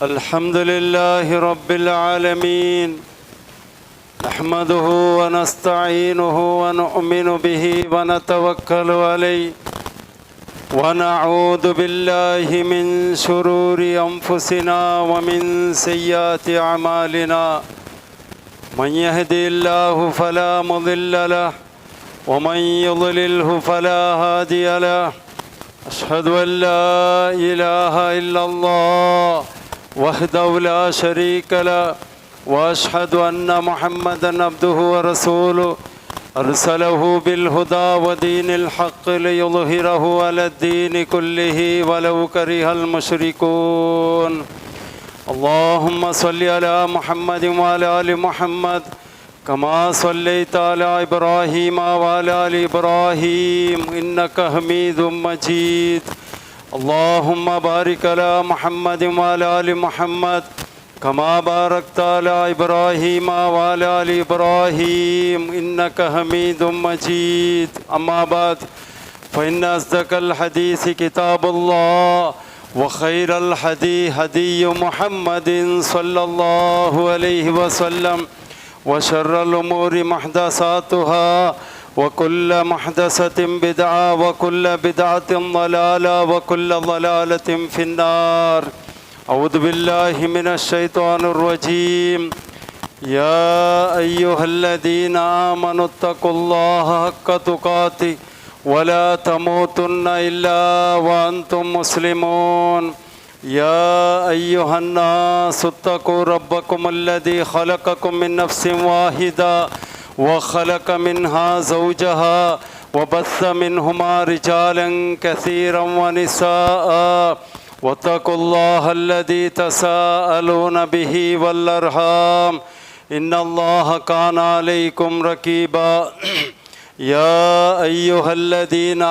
الحمد لله رب العالمين نحمده ونستعينه ونؤمن به ونتوكل عليه ونعوذ بالله من شرور أنفسنا ومن سيئات أعمالنا من يهدي الله فلا مضل له ومن يضلله فلا هادي له أشهد أن لا إله إلا الله وحده لا شريك له وأشهد أن محمدا عبده ورسوله أرسله بالهدى ودين الحق ليظهره على الدين كله ولو كره المشركون اللهم صل على محمد وعلى آل محمد كما صليت على إبراهيم وعلى آل إبراهيم إنك حميد مجيد اللهم بارك على محمد وعلى آل محمد كما باركت على إبراهيم وعلى آل إبراهيم إنك حميد مجيد أما بعد فإن أصدق الحديث كتاب الله وخير الهدي هدي محمد صلى الله عليه وسلم وشر الأمور محدثاتها وكل محدثة بدعة وكل بدعة ضلالة وكل ضلالة في النار أعوذ بالله من الشيطان الرجيم يا أيها الذين آمنوا اتقوا الله حق تقاته ولا تموتن إلا وأنتم مسلمون يا أيها الناس اتقوا ربكم الذي خلقكم من نفس واحدة وخلق منها زوجها وبث منهما رجالا كثيرا ونساء واتقوا الله الذي تساءلون به والأرحام إن الله كان عليكم رقيبا يا أيها الذين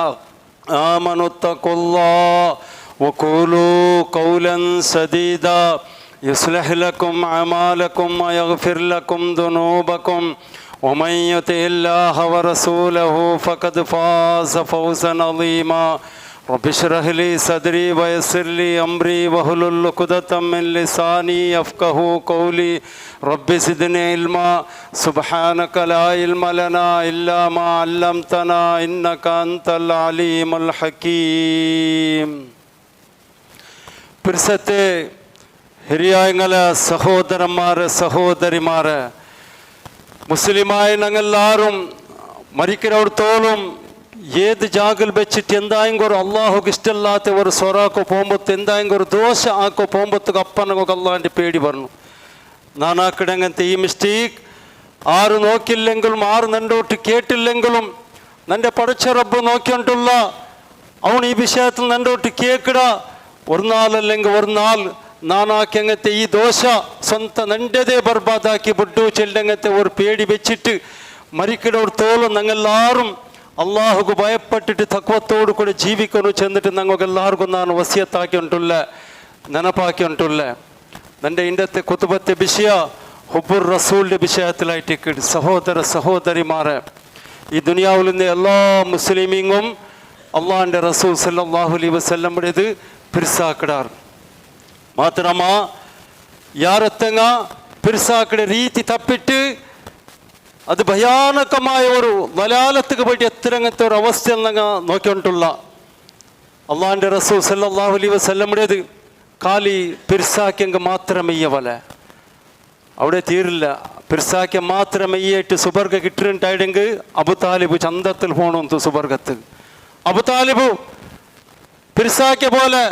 آمنوا اتقوا الله وقولوا قولا سديدا يصلح لكم أعمالكم ويغفر لكم ذنوبكم ومن يطع الله ورسوله فقد فاز فوزا عظيما رب اشرح لي صدري ويسر لي أمري واحلل عقدة من لساني يفقهوا قولي رب زدني علما سبحانك لا علم لنا إلا ما علمتنا إنك أنت العليم الحكيم പിർസത്തെ ഹിരിയായങ്ങളെ സഹോദരന്മാരെ സഹോദരിമാരെ മുസ്ലിമായ ഞങ്ങളെല്ലാവരും മരിക്കുന്നവർത്തോളം ഏത് ജാഗിൽ വെച്ചിട്ട് എന്തായെങ്കിലും അള്ളാഹുക്ക് ഇഷ്ടമില്ലാത്ത ഒരു സ്വറാക്കോ പോകുമ്പോൾ എന്തായെങ്കിലും ഒരു ദോശ ആക്കോ പോകുമ്പോഴത്തേക്ക് അപ്പനൊക്കെ അള്ളാഹിൻ്റെ പേടി പറഞ്ഞു നാനാക്കിടങ്ങനത്തെ ഈ മിസ്റ്റേക്ക് ആര് നോക്കില്ലെങ്കിലും ആര് നണ്ടോട്ട് കേട്ടില്ലെങ്കിലും നിൻ്റെ പഠിച്ച റബ്ബ് നോക്കിയിട്ടുള്ള അവൻ ഈ വിഷയത്തിൽ നണ്ടോട്ട് കേൾക്കട ഒരു നാളല്ലെങ്കിൽ ഒരു നാൾ നാനാക്കങ്ങത്തെ ഈ ദോശ സ്വന്തം നൻ്റെതേ ബർബാദാക്കി ബുഡു ചെല്ലങ്ങത്തെ ഒരു പേടി വെച്ചിട്ട് മരിക്കുന്നവർത്തോളം ഞങ്ങളെല്ലാവരും അള്ളാഹുക്ക് ഭയപ്പെട്ടിട്ട് തക്വത്തോടു കൂടെ ജീവിക്കുന്നു ചെന്നിട്ട് ഞങ്ങൾക്ക് എല്ലാവർക്കും ഞാൻ വസിയത്താക്കി ഉണ്ടുള്ള നെനപ്പാക്കി ഉണ്ടുള്ള എൻ്റെ ഇന്നത്തെ കുത്തുബത്തെ വിഷയ ഹുബുർ റസൂലിൻ്റെ വിഷയത്തിലായിട്ട് സഹോദര സഹോദരിമാരെ ഈ ദുനിയാവിൽ നിന്ന് എല്ലാ മുസ്ലിമീങ്ങും അള്ളാഹിൻ്റെ റസൂൽ സല്ലല്ലാഹു അലൈഹി വസല്ലമയുടേത് പിർസാക്കിടാർ മാത്രമാ യാരത്തങ്ങ പിർസാക്കിടെ രീതി തപ്പിട്ട് അത് ഭയാനകമായ ഒരു വലാലത്തുക്ക് പോയിട്ട് എത്രങ്ങനത്തെ ഒരു അവസ്ഥയിൽ ഞങ്ങൾ നോക്കിക്കൊണ്ടുള്ള അള്ളാഹിൻ്റെ റസൂൽ സല്ലല്ലാഹു അലൈഹി വസല്ലമയുടേത് കാലി പിർസാക്കിയെങ്കിൽ മാത്രമയ്യ വല അവിടെ തീരില്ല പിർസാക്കിയ മാത്രമയ്യായിട്ട് സുബർഗ കിട്ടിയിട്ടുണ്ടായിടെങ്കിൽ അബുതാലിബ് ചന്തത്തിൽ പോകണമെന്ന് സുബർഗത്ത് അബുതാലിബ് പിർസാക്കിയ പോലെ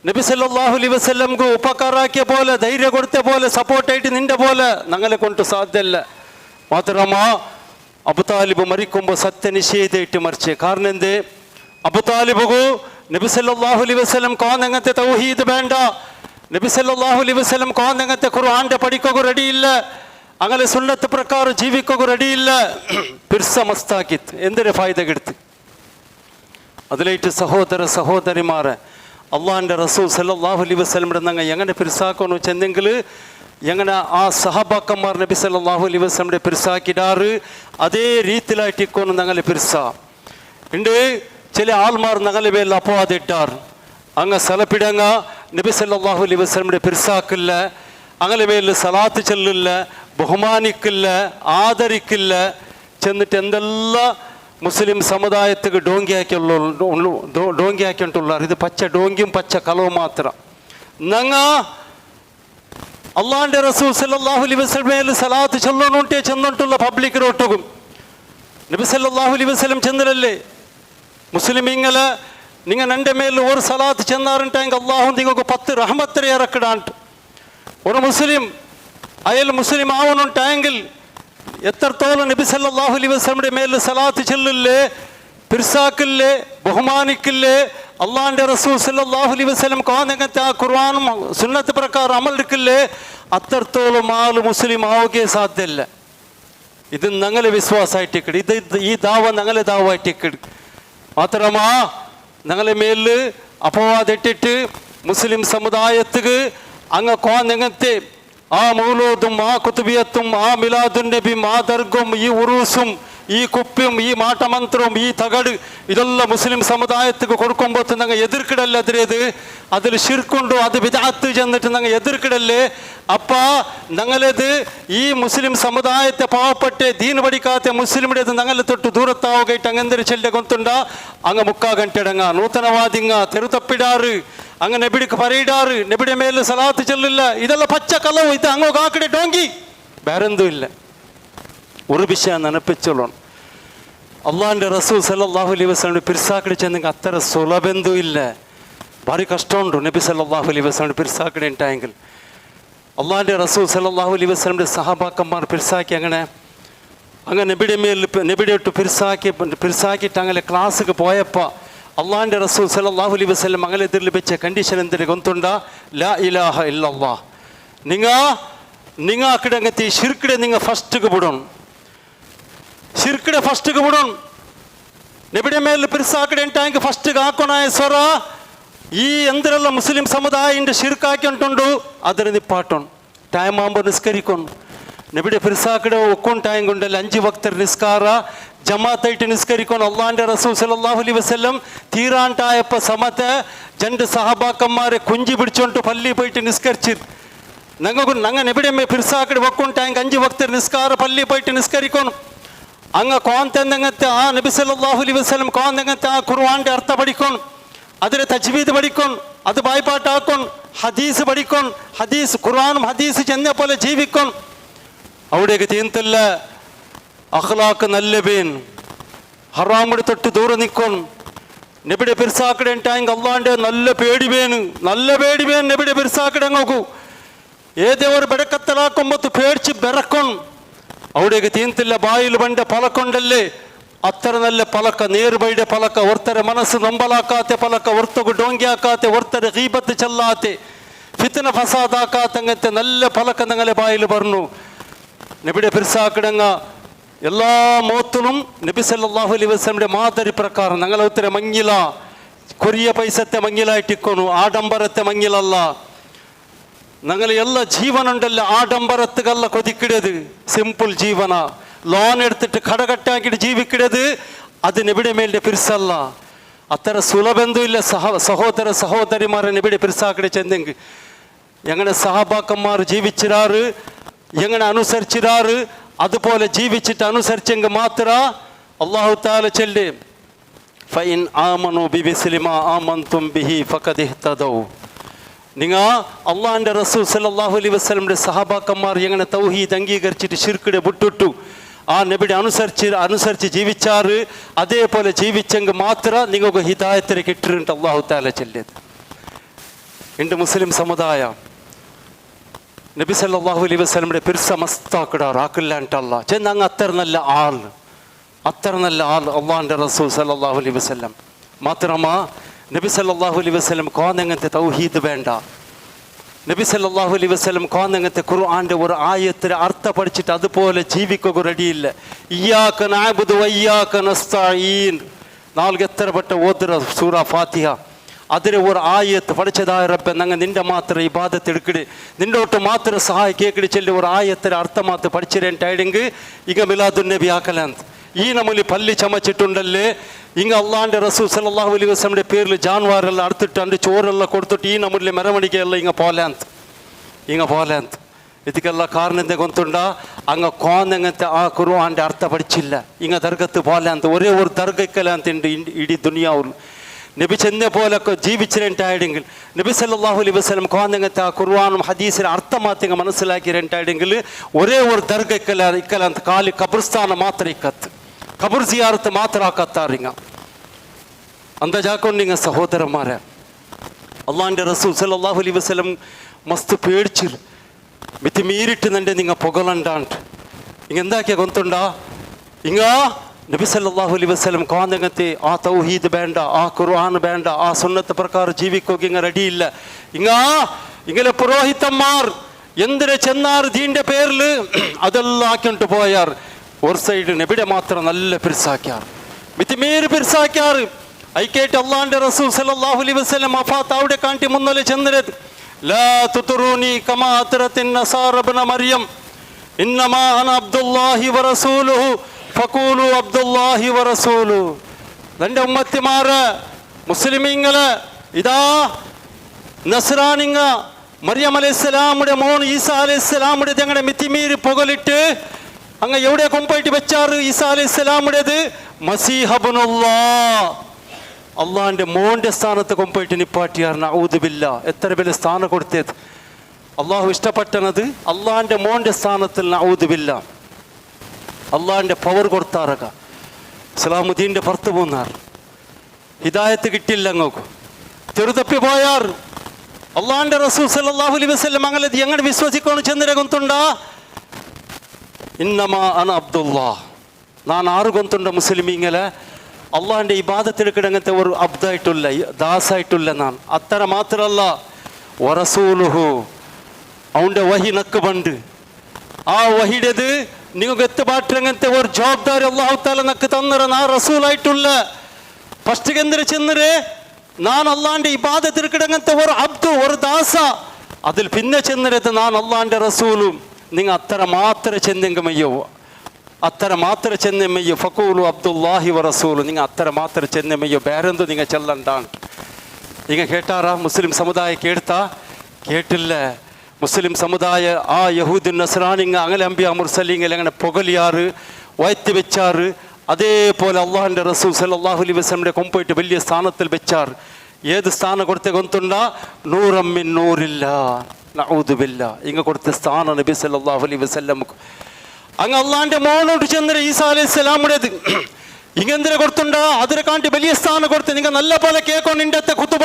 നബി സല്ലല്ലാഹു അലൈഹി വസല്ലംക്ക് ഉപകാറാക്കിയ പോലെ ധൈര്യം കൊടുത്ത പോലെ സപ്പോർട്ടായിട്ട് നിന്റെ പോലെ ഞങ്ങളെ കൊണ്ട് സാധ്യമല്ല മാത്രമാ അബുതാലിബ് മരിക്കുമ്പോൾ സത്യനിഷേധമായിട്ട് മരിച്ചേ കാരണം എന്തേ അബുതാലിബുകു നബി സല്ലല്ലാഹു അലൈഹി വസല്ലം കോന്നങ്ങത്തെ തൗഹീദ് വേണ്ട നബി സല്ലല്ലാഹു അലൈഹി വസല്ലം കോന്നങ്ങത്തെ ഖുർആന്റെ പഠിക്കുക റെഡിയില്ല അങ്ങനെ സുന്നത്ത് പ്രകാരം ജീവിക്കുക റെഡിയില്ല പിർസ മസ്താക്കിത്ത് എന്തൊരു ഫായ്ദ കെടുത്ത് അതിലേറ്റ് സഹോദര സഹോദരിമാരെ അള്ളാഹിൻ്റെ റസൂൽ സല്ലല്ലാഹു അലൈഹി വസല്ലമയുടെ ഞങ്ങൾ എങ്ങനെ പിർസാക്കുന്നു ചെന്നെങ്കിൽ എങ്ങനെ ആ സഹബാക്കന്മാർ നബി സല്ലല്ലാഹു അലൈഹി വസല്ലമയുടെ പിർസാക്കിടാറ് അതേ രീതിയിലായിട്ടിക്കോന്ന് ഞങ്ങൾ പിർസ ഉണ്ട് ചില ആൾമാർ ഞങ്ങളെ പേരിൽ അപവാദിട്ടാർ അങ്ങ് സ്ഥലപ്പിടങ്ങ നബി സല്ലല്ലാഹു അലൈഹി വസല്ലമയുടെ പിർസാക്കില്ല, അങ്ങനെ മേലിൽ സലാത്ത് ചെല്ലില്ല, ബഹുമാനിക്കില്ല, ആദരിക്കില്ല. ചെന്നിട്ട് എന്തെല്ലാം മുസ്ലിം സമുദായത്തിക്ക് ഡോങ്കിയാക്കിയിട്ടുള്ള ഇത് പച്ച ഡോങ്കിയും പച്ച കളവും മാത്രം. നങ്ങ അള്ളാഹിൻ്റെ റസൂൽ സല്ലല്ലാഹു അലൈഹി വസല്ലമയിൽ സലാത്ത് ചെല്ലണോട്ടേ ചെന്നിട്ടുള്ള പബ്ലിക്കിനൊട്ടുകും. നബി സല്ലല്ലാഹു അലൈഹി വസല്ലം ചെന്നില്ലല്ലേ മുസ്ലിമീങ്ങളെ നിങ്ങൾ എൻ്റെ മേലിൽ ഒരു സലാത്ത് ചെന്നാറുണ്ടെങ്കിൽ അള്ളാഹു നിങ്ങൾക്ക് 10 റഹ്മത്തിനെ ഇറക്കിടാണ്ട്. ഒരു മുസ്ലിം അയാൾ മുസ്ലിം ആവണുണ്ടെങ്കിൽ എത്രത്തോളം നബി സല്ലല്ലാഹു അലൈഹി വസല്ലമയുടെ മേലിൽ സലാത്ത് ചെല്ലില്ലേ, പിർസാക്കില്ലേ, ബഹുമാനിക്കില്ലേ, അള്ളാഹിൻ്റെ റസൂൽ സല്ലല്ലാഹു അലൈഹി വസല്ലം കോന്നങ്ങത്തെ ആ ഖുർആനും സുന്നത്ത് പ്രകാരം അമൽ എടുക്കില്ലേ, അത്രത്തോളം ആൾ മുസ്ലിം ആവുകയെ സാധ്യമല്ല. ഇത് ഞങ്ങളെ വിശ്വാസമായിട്ടിക്കട്, ഇത് ഈ ദാവ ഞങ്ങളെ ദാവായിട്ടിക്കട്. മാത്രമാ ഞങ്ങളെ മേലിൽ അപവാദിട്ടിട്ട് മുസ്ലിം സമുദായത്തിക്ക് അങ്ങ് കോന്നങ്ങത്തെ ആ മൗലൂദും ആ കുത്തുബിയത്തും ആ മിലാദുൻ നബിയും ആ ദർഗും ഈ ഉറൂസും ഈ കുപ്പിയും ഈ മാട്ടമന്ത്രവും ഈ തകട് ഇതെല്ലാം മുസ്ലിം സമുദായത്തിക്ക് കൊടുക്കുമ്പോൾ ഞങ്ങൾ എതിർക്കിടല്ലേ അതിരേത്, അതിൽ ശിർക്കുണ്ടോ, അത് വിദഅത്ത് ചെന്നിട്ട് ഞങ്ങൾ എതിർക്കിടല്ലേ. അപ്പാ ഞങ്ങളത് ഈ മുസ്ലിം സമുദായത്തെ പാവപ്പെട്ട ദീൻ പഠിക്കാത്ത മുസ്ലിമിടേത് ഞങ്ങളെ തൊട്ട് ദൂരത്താവുകയിട്ട് അങ്ങെന്തൊരു ചെല്ലെ കൊത്തുണ്ട അങ്ങ് മുക്കാ ഗಂಟೆടങ്ങ നൂതനവാദിങ്ങ തെരുതപ്പിടാറ് അങ്ങ് നബിടിക്ക് പറയിടാറ്, നബിയുടെ മേലിൽ സലാത്ത് ചെല്ലില്ല, ഇതെല്ലാം പച്ച കലവും. ഇത് അങ്ങോ കാക്കടെ ഡോങ്കി വേറെന്തും ഇല്ല. ഒരു വിഷയം ನೆನಪಿಚ್ಚೋಣ, ಅಲ್ಲಾಹ್ന്റെ റസൂൽ സല്ലല്ലാഹു അലൈഹി വസല്ലം പിർസാക്കಡೆ ചെന്നെങ്കിൽ അത്ര സുലഭെന്തും ഇല്ല, ಭಾರಿ ಕಷ್ಟ ಉಂಟು. ನಬಿ ಸಲ್ಲಲ್ಲಾಹು ಅಲೈಹಿ ವಸಲ್ಲಂ പിർസാക്കಡೆ ഉണ്ടായെങ്കിൽ അള്ളാഹിൻ്റെ റസൂൽ സല്ലല്ലാഹു അലൈഹി വസല്ലമയുടെ സഹാബാക്കന്മാർ പിർസാക്കി അങ്ങനെ നബിയുടെ മേൽ നബിയുടെ ഇട്ട് പിർസാക്കിയിട്ട് അങ്ങനെ ക്ലാസ്സിക്ക് പോയപ്പോൾ അള്ളാഹിൻ്റെ റസൂൽ സല്ലല്ലാഹു അലൈഹി വസല്ലം അങ്ങനെ എതിരിൽ വെച്ച കണ്ടീഷൻ എന്തിന് ಗೊತ್ತುಂಟಾ? ലാ ഇലാഹ ഇല്ലല്ലാഹ്. നിങ്ങൾ അക്കിടങ്ങത്തി ഷിർക്കിടെ നിങ്ങൾ ഫസ്റ്റിക്ക് വിടണം, ഷിർക്കിടെ ഫസ്റ്റിക്ക് വിടണം. നബിയുടെ മേൽ പിർസാക്കಡೆ ഉണ്ടായെങ്കിൽ ഫസ്റ്റിക്ക് ಹಾಕೋಣಾಯ ಸ್ವರ ഈ എന്തിനെല്ലാം മുസ്ലിം സമുദായൻ്റെ ഷിർക്കാക്കിയിട്ടുണ്ടോ അതിന് നിപ്പാട്ടണം. ടൈം ആകുമ്പോൾ നിസ്കരിക്കണം. നബിയുടെ പിർസാക്കടെ ഒക്കും ടൈം കൊണ്ടല്ല 5 വക്ത നിസ്കാര ജമാഅത്തായിട്ട് നിസ്കരിക്കണം. അള്ളാഹിൻ്റെ റസൂൽ സല്ലല്ലാഹു അലൈഹി വസല്ലം തീരാണ്ടായപ്പോൾ സമയത്ത് 2 സഹാബാക്കന്മാരെ കുഞ്ചി പിടിച്ചോണ്ട് പള്ളി പോയിട്ട് നിസ്കരിച്ചു. ഞങ്ങൾ നബിയുടെ പിർസാക്കടെ ഒക്കും ടൈം 5 വക്ത നിസ്കാര പള്ളി പോയിട്ട് നിസ്കരിക്കണം. അങ്ങ് കോന്തങ്ങത്തെ ആ നബി സല്ലല്ലാഹു അലൈഹി വസല്ലം കോന്തങ്ങത്തെ ആ ഖുർആന്റെ അർത്ഥം പഠിക്കണം, അതിന് തജ്വീദ് പഠിക്കണം, അത് ബായ്പാട്ടാക്കണം, ഹദീസ് പഠിക്കണം, ഹദീസ് ഖുർആനും ഹദീസ് ചെന്ന പോലെ ജീവിക്കണം. അവിടേക്ക് തീർത്തല്ല അഖ്ലാഖ് നല്ല ബേൻ ഹറാമിടെ തൊട്ട് ദൂരെ നിൽക്കണം. നബിയുടെ പിർസാക്കടെ ഉണ്ടായെങ്കിൽ അള്ളാഹിൻ്റെ നല്ല പേടി വേണ്, നല്ല പേടി വേൻ നബിയുടെ പിർസാക്കടെ നോക്കൂ. ഏതേ ഒരു ബെടക്കത്തലാക്കുമ്പോൾ പേടിച്ച് ബെറക്കണം. അവിടേക്ക് തീർത്തില്ല ബായിൽ പണ്ട് പലക്കൊണ്ടല്ലേ അത്ര നല്ല പലക്ക, നേർബൈയുടെ പലക്ക, ഒರ್ತರೆ മനസ്സ് നൊമ്പലാക്കാത്ത പലക്ക, ഒರ್ತಗು ഡോങ്കിയാക്കാത്ത, ഒರ್ತರೆ ഗീബത്ത് ചെല്ലാത്ത, ഫിത്ന ഫസാദാക്കാത്തങ്ങത്തെ നല്ല പലക്ക ഞങ്ങളെ ബായിൽ പറഞ്ഞു. നബിയുടെ പിർസാക്കിടങ്ങ എല്ലാ മോത്തിലും നബി സല്ലല്ലാഹു അലൈഹി വസല്ലമയുടെ മാതരി പ്രകാരം ഞങ്ങളെ ഒത്തിരി മങ്ങില, കൊറിയ പൈസത്തെ മങ്ങിലായിട്ടിക്കൊന്നു, ആഡംബരത്തെ മങ്ങിലല്ല. ഞങ്ങൾ ಎಲ್ಲ ಜೀವನಂಡಲ್ಲ ಆಡಂಬರತ್ತಗಲ್ಲ ಕೊದಿಕ್ಕಿಡೋದು, ಸಿಂಪಲ್ ಜೀವನ. ലോൺ എടുത്തിട്ട് കടകട്ടാക്കിയിട്ട് ജീവിക്കിടത് അത് നബിയുടെ മേലിൻ്റെ പിർസല്ല. അത്ര സുലഭെന്തുമില്ല. സഹോദര സഹോദരിമാരെ നബിയുടെ പിർസാക്കടെ ചെന്നെങ്കിൽ എങ്ങനെ സഹാബാക്കന്മാർ ജീവിച്ചിരാറ്, എങ്ങനെ അനുസരിച്ചിരാറ്, അതുപോലെ ജീവിച്ചിട്ട് അനുസരിച്ചെങ്കിൽ മാത്ര അല്ലാഹു തആല ചൊല്ലി ഫഇൻ ആമനു ബിമിസ്ലി മാ ആമൻതും ബിഹി ഫഖദ് ഇഹ്തദൗ. നിങ്ങൾ അള്ളാഹിൻ്റെ റസൂൽ സല്ലല്ലാഹു അലൈഹി വസല്ലമയുടെ സഹാബാക്കന്മാർ എങ്ങനെ തൗഹീദ് അംഗീകരിച്ചിട്ട് ശിർക്കിടെ വിട്ടിട്ടു ആ നബിയുടെ അനുസരിച്ച് ജീവിച്ചാറ്, അതേപോലെ ജീവിച്ചെങ്കിൽ മാത്രം നിങ്ങൾക്ക് ഹിദായത്തിനെ കിട്ടിയിട്ടുണ്ട് അല്ലാഹു തആല ചൊല്ലിയത്. എൻ്റെ മുസ്ലിം സമുദായം നബി സല്ലല്ലാഹു അലൈഹി വസല്ലമയുടെ പിർസ മസ്താക്കിടാറ് ആക്കില്ല ಅಂತಲ್ಲ. ചെന്നങ്ങ് അത്ര നല്ല ആൾ അള്ളാഹിൻ്റെ റസൂൽ സല്ലല്ലാഹു അലൈഹി വസല്ലം. മാത്രമാ നബി സല്ലല്ലാഹു അലൈഹി വസല്ലം കോന്നങ്ങത്തെ തൗഹീദ് വേണ്ട. നബി സല്ലല്ലാഹു അലൈഹി വസല്ലം കോന്നങ്ങത്തെ ഖുർആന്റെ ഒരു ആയത്തിന് അർത്ഥം പഠിച്ചിട്ട് അതുപോലെ ജീവിക്കുക റെഡിയില്ല. ഇയ്യാക നഅബുദു വഇയ്യാക നസ്തഈൻ 4 എത്രപ്പെട്ട ഓതുറ സൂറ ഫാത്തിഹ അതിലെ ഒരു ആയത്ത് പഠിച്ചതായ റബ്ബെ ഞങ്ങൾ നിന്റെ മാത്രം ഇബാദത്ത് എടുക്കട്, നിന്നോട്ട് മാത്രം സഹായ കേക്കടി ചെല്ലി ഒരു ആയത്തിന് അർത്ഥം മാത്രം പഠിച്ചിരേണ്ടായിടെങ്കിൽ ഇങ്ങ മിലാദുൻ നബി ആക്കലാന്ത്. ഈ നമ്മിൽ പല്ലി ചമച്ചിട്ടുണ്ടല്ലേ ഇങ്ങ അള്ളാന്റെ റസൂൽ സല്ലല്ലാഹു അലൈഹി വസല്ലമയുടെ പേരിൽ ജാൻവാറെല്ലാം അറുത്തിട്ട് അതിൻ്റെ ചോറെല്ലാം കൊടുത്തിട്ട് ഈ നമ്മിലെ മെരമണിക്കെല്ലാം ഇങ്ങ പോലാന്ത് ಇದಕ್ಕೆಲ್ಲ ಕಾರಣ ಎಂತ ಗೊತ್ತುಂಡ ಹಂಗ ಕೋಂದಂಗಂತ ಆ ಕುರ್ಆನ್ന്റെ ಅರ್ಥ പഠിച്ചില്ല ഇങ്ങ ദർഗത്ത് പോലെ ಅಂತ ഒരേ ഒരു ദർഗക്കല ಅಂತ ഇടീ ദുനിയാവിൽ നബി ചെന്ന പോലെ ജീവിച്ചിരണ്ടായെങ്കിൽ നബി സല്ലല്ലാഹു അലൈഹി വസല്ലം കോന്തെങ്കത്തെ ആ ഖുർആനും ഹദീസിന്റെ അർത്ഥം മാത്രം മനസ്സിലാക്കിരണ്ടായെങ്കിൽ ഒരേ ഒരു ദർഗക്കല ಅಂತ ಖಾಲಿ ಕಬ್ರಸ್ಥಾನ ಮಾತ್ರ ಇಕ್ಕತ್ತು ಕಬ್ರ್ ಜಿಯಾರತ್ ಮಾತ್ರ ಆಕತ್ತಾರಿಂಗ ಅಂದ ಜಾಕೊಂಡಿಂಗ ಸಹೋದರಮಾರೆ അള്ളാന്റെ റസൂൽ സല്ലല്ലാഹു അലൈഹി വസല്ലം മസ്ത് പേടിച്ചിರು മിതിമീരിട്ട് നിന്റെ നിങ്ങ പൊകളണ്ടാണ്ട് ഇങ്ങ എന്താക്കിയ ഗൊന്തുണ്ടാ ഇങ്ങ നബി സല്ലല്ലാഹു അലൈഹി വസല്ലം കോന്തെങ്കത്തെ ആ തൗഹീദ് വേണ്ട ആ ഖുർആൻ വേണ്ട ആ സുന്നത്ത് പ്രകാരം ജീവിക്കോಕೆ ഇങ്ങ റെഡി ഇല്ല ഇങ്ങനെ പുരോഹിതന്മാർ എന്തിനെ ചെന്നാർ ദീന്റെ പേരിൽ അതെല്ലാം ആക്കിട്ട് പോയാർ ഒരു സൈഡ് നബിയുടെ മാത്രം നല്ല പിരിസാക്കിയാർ മിതിമീര് പിരിസാക്കിയാർ ഐക്കേട്ട് അള്ളാന്റെ റസൂൽ സല്ലല്ലാഹു അലൈഹി വസല്ലം വഫാത്ത് അവിടെ കാണ്ടി മുന്നലെ ചെന്നിരത് لا تطروني كما أطرت النصارى ابن مريم إنما أنا عبد الله ورسوله فقولوا عبد الله ورسوله എൻ്റെ ഉമ്മത്തിമാരെ മുസ്ലിമീങ്ങളെ ഇതാ നസ്രാനിങ്ങ മറിയം അലൈഹിസ്സലാമുടെ മോൻ ഈസാ അലൈഹിസ്സലാമുടെ ഞങ്ങളുടെ മിത്തിമീര് പുകലിട്ട് അങ്ങ് എവിടെ കൊമ്പോയിട്ട് വെച്ചാറ് ഈസാ അലൈഹിസ്സലാമുടേത് മസീഹബ്നുല്ലാഹ് അള്ളാന്റെ മോന്റെ സ്ഥാനത്ത് കൊമ്പോയിട്ട് നിപ്പാട്ടിയാർ നഊദു ബില്ലാ എത്ര വലിയ സ്ഥാനം കൊടുത്തത് അള്ളാഹു ഇഷ്ടപ്പെട്ടത് അള്ളാന്റെ മോന്റെ സ്ഥാനത്തിൽ നഊദു ബില്ലാ അള്ളാന്റെ പവർ കൊടുത്താറക ഇസ്ലാമുദ്ദീന്റെ പുറത്ത് പോന്നാർ ഹിദായത്ത് കിട്ടില്ല അങ്ങോക്ക് ചെറുതപ്പി പോയാർ അള്ളാന്റെ റസൂൽ സല്ലല്ലാഹു അലൈഹി വസല്ലം അങ്ങനെ എങ്ങനെ വിശ്വസിക്കണം ചെന്നിര ഗൊന്തുണ്ടാ ഇന്നമാ അന അബ്ദുല്ലാഹ് ನಾನು ಆರು ಗೊಂತುಂಡ ಮುಸ್ಲಿಮೀಂಗಲ ಅಲ್ಲಾಹ್ന്റെ ഇബാദത്തെടുക്കടങ്ങത്തെ ഒരു അബ്ദായിട്ടില്ല ദാസായിട്ടില്ല ನಾನು അത്തര മാത്രമല്ല വറസൂലുഹു അവൻ്റെ വഹി നക്ക് ബണ്ട് ആ വഹിയുടേത് നിങ്ങൾക്ക് എത്തുപാട്ടിരങ്ങനത്തെ ഒരു ജവാബ്ദാരി അള്ളാഹു താല നക്ക് തന്നറ നാ റസൂലായിട്ടില്ല ഫസ്റ്റ് എന്തിനു ചെന്നരെ ನಾನು അള്ളാഹ്ന്റെ ഇബാദത്തെടുക്കടങ്ങത്തെ ഒരു അബ്ദു ഒരു ദാസ അതിൽ പിന്നെ ചെന്നരത് ನಾನು അള്ളാഹ്ന്റെ റസൂലും നിങ്ങൾ അത്തര മാത്രമേ ചെന്നെങ്കമയ്യോ അത്തര മാത്ര ചെന്നമ്മയ്യോ ഫഖൂലു അബ്ദുല്ലാഹി വറസൂലു നിങ്ങൾ അത്തര മാത്ര ചെന്നമ്മയ്യോ ಬೇರೆಂದು നിങ്ങൾ ചെല്ലണ്ടാണ് നിങ്ങൾ കേട്ടാറാ മുസ്ലിം സമുദായം കേട്ടില്ല മുസ്ലിം സമുദായ ആ യഹൂദി നസ്രാനിങ്ങ അങ്ങനെ അംബിയ മുർസലിങ്ങൾ അങ്ങനെ പുകലിയാറ് വയറ്റി വെച്ചാറ് അതേപോലെ അള്ളാഹിൻ്റെ റസൂൽ സല്ലല്ലാഹു അലൈഹി വസല്ലമയുടെ കൊമ്പോയിട്ട് വലിയ സ്ഥാനത്തിൽ വെച്ചാർ ഏത് സ്ഥാനം കൊടുത്ത ഗൊന്തുണ്ടാ നൂറമ്മിൻ നൂറില്ല നഊദു ബില്ലാ ഇങ്ങ കൊടുത്ത സ്ഥാനം നബി സല്ലല്ലാഹു അലൈഹി വസല്ലം അങ്ങ് അള്ളാന്റെ മോനോട്ട് ചെന്നിട്ട് ഈസാ അലൈഹിസ്സലാമുടേത് ഇങ്ങെന്തിനെ കൊടുത്തുണ്ടാ അതിനെ കാട്ടി വലിയ സ്ഥാനം കൊടുത്ത് നിങ്ങൾ നല്ല പോലെ കേൾക്കണം ഇണ്ടത്തെ ഖുതുബ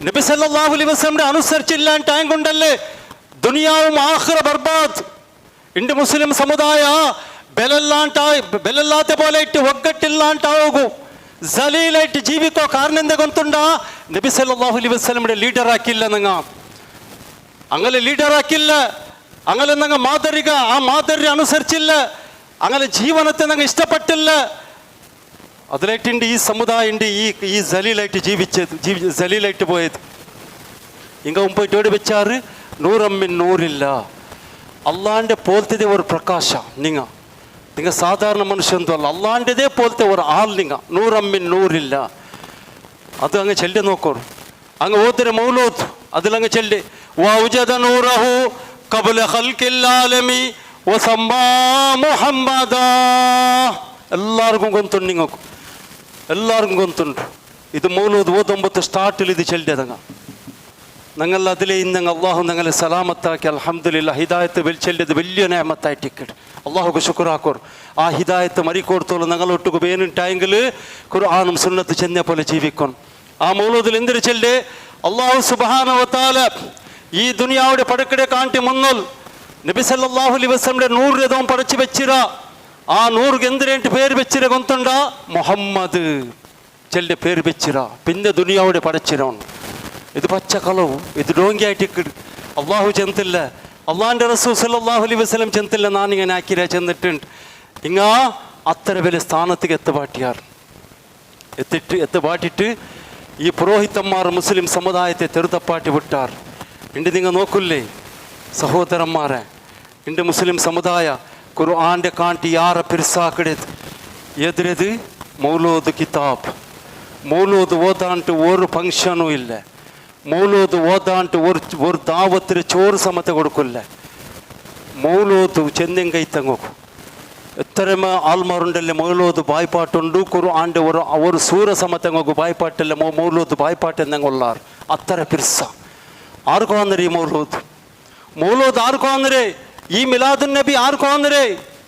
നബി സല്ലല്ലാഹു അലൈഹി വസല്ലമയുടെ അനുസരിച്ചില്ല ടൈം കൊണ്ടല്ലേ ദുനിയാവും ആഖിറ ബർബാദ് ഇണ്ട് മുസ്ലിം സമുദായ ಬೆಲೆಲ್ಲಾತ പോലെ ಇಟ್ಟು ಒಗ್ಗಟ್ಟಿಲ್ಲಾಂಟಾಗು ಜಲೀಲಾയിട്ട് ജീവിക്കോ കാരണം എന്താ ಗೊತ್ತುಂಡಾ നബി സല്ലല്ലാഹു അലൈഹി വസല്ലമയുടെ ലീഡർ ആക്കില്ല നിങ്ങ അങ്ങനെ ലീഡർ ആക്കില്ല അങ്ങനെ നിങ്ങൾ മാതൃക ആ മാതൃക അനുസരിച്ചില്ല അങ്ങനെ ജീവനത്തെ നിങ്ങൾ ഇഷ്ടപ്പെട്ടില്ല അതിലായിട്ടുണ്ട് ഈ സമുദായം ഈ ജലീലായിട്ട് ജലീലായിട്ട് പോയത് ഇങ്ങ മുമ്പോട്ട് ഓടി വെച്ചാറ് നൂറമ്മിൻ നൂറില്ല അള്ളാന്റെ പോലത്തെ ഒരു പ്രകാശ നിങ്ങൾ സാധാരണ മനുഷ്യന്തോ അല്ല അള്ളാൻ്റെതേ പോലത്തെ ഒരു ആൾ നിങ്ങൾ നൂറമ്മിൻ നൂറില്ല അത് അങ്ങ് ചെല്ലി നോക്കൂ അങ്ങ് ഓതിര മൗലൂദ് അതിലങ്ങ് ചെല്ലി വൗജദ നൂറഹു ഖബ്ല ഖൽഖിൽ ആലമി വസമ്മാ മുഹമ്മദാ എല്ലാവർക്കും ഗൊന്തുണ്ട് നിങ്ങൾക്ക് എല്ലാവർക്കും ഗൊന്തുണ്ട് ഇത് മൗലൂദ് ഓതുമ്പത്ത് സ്റ്റാർട്ടിൽ ഇത് ചെല്ലിയതങ്ങ ഞങ്ങൾ അതിലെ ഇന്നങ്ങ് അള്ളാഹു ഞങ്ങളെ സലാമത്താക്കി അൽഹംദുലില്ലാ ഹിദായത്ത് ചെല്ലിയത് വലിയ നേമത്തായിട്ടിക്കട്ട് അള്ളാഹുക്ക് ശുക്രാക്കോർ ആ ഹിദായത്ത് മറിക്കോർത്തോളം ഞങ്ങളൊട്ടുക്ക് വേനിട്ടായെങ്കിൽ ഖുർആനും സുന്നത്ത് ചെന്ന പോലെ ജീവിക്കണം ആ മൗലൂദിൽ എന്തിനു ചെല്ലേ അള്ളാഹു സുബ്ഹാനഹു വ തആല ഈ ദുനിയാവുടെ പടക്കടെ കാട്ടി മുന്നൽ നബി സല്ലല്ലാഹു അലൈഹി വസല്ലമയുടെ നൂറിനതും പടച്ചു വെച്ചിര ആ നൂർക്ക് എന്തിനേട്ട് പേര് വെച്ചിര ഗൊന്തുണ്ട മുഹമ്മദ് ചെല്ലെ പേര് വെച്ചിര പിന്നെ ദുനിയാവുടെ പടച്ചിരാണ് ഇത് പച്ച കളവും ഇത് ഡോങ്കിയായിട്ട് അള്ളാഹു ചെന്നില്ല അള്ളാഹിൻ്റെ റസൂൽ സല്ലല്ലാഹു അലൈഹി വസല്ലം ചെന്നില്ല നാനിങ്ങനെ ആക്കിര ചെന്നിട്ടുണ്ട് ഇങ്ങ അത്ര വലിയ സ്ഥാനത്തേക്ക് എത്തുപാട്ടിട്ട് ഈ പുരോഹിതന്മാർ മുസ്ലിം സമുദായത്തെ തെറുതപ്പാട്ടി വിട്ടാർ ഇണ്ട് നിങ്ങൾ നോക്കില്ലേ സഹോദരന്മാരെ ഇണ്ട് മുസ്ലിം സമുദായ ഖുർആന്റെ കാട്ടി യാറെ പെരുസാക്കിടത് എതിരത് മൗലൂദ് കിതാബ്. മൗലൂദ് ഓതാണ്ട് ഒരു ഫങ്ഷനും ഇല്ല. മൗലൂദ് ഓതാണ്ട് ഒരു ദാവത്തിന് ചോറ് സമത്തെ കൊടുക്കില്ല. മൗലൂദ് ചെന്നം കൈത്തങ്ങോക്കും. എത്രമ ആൾമാരുണ്ടല്ലേ മൗലൂദ് ബായ്പാട്ടുണ്ട്. ഖുർആന്റെ ഒരു സൂര സമത്തങ്ങോക്ക് ബായ്പാട്ടല്ല മൗലൂദ് ബായ്പാട്ട് എന്നങ്ങുള്ളാർ. അത്ര പിർസ ആർക്കോ വന്നരേ മൗലൂദ്. മൗലൂദ് ആർക്കോ വന്നരേ? ഈ മിലാദുൻ നബി ആർക്കോ വന്നരേ?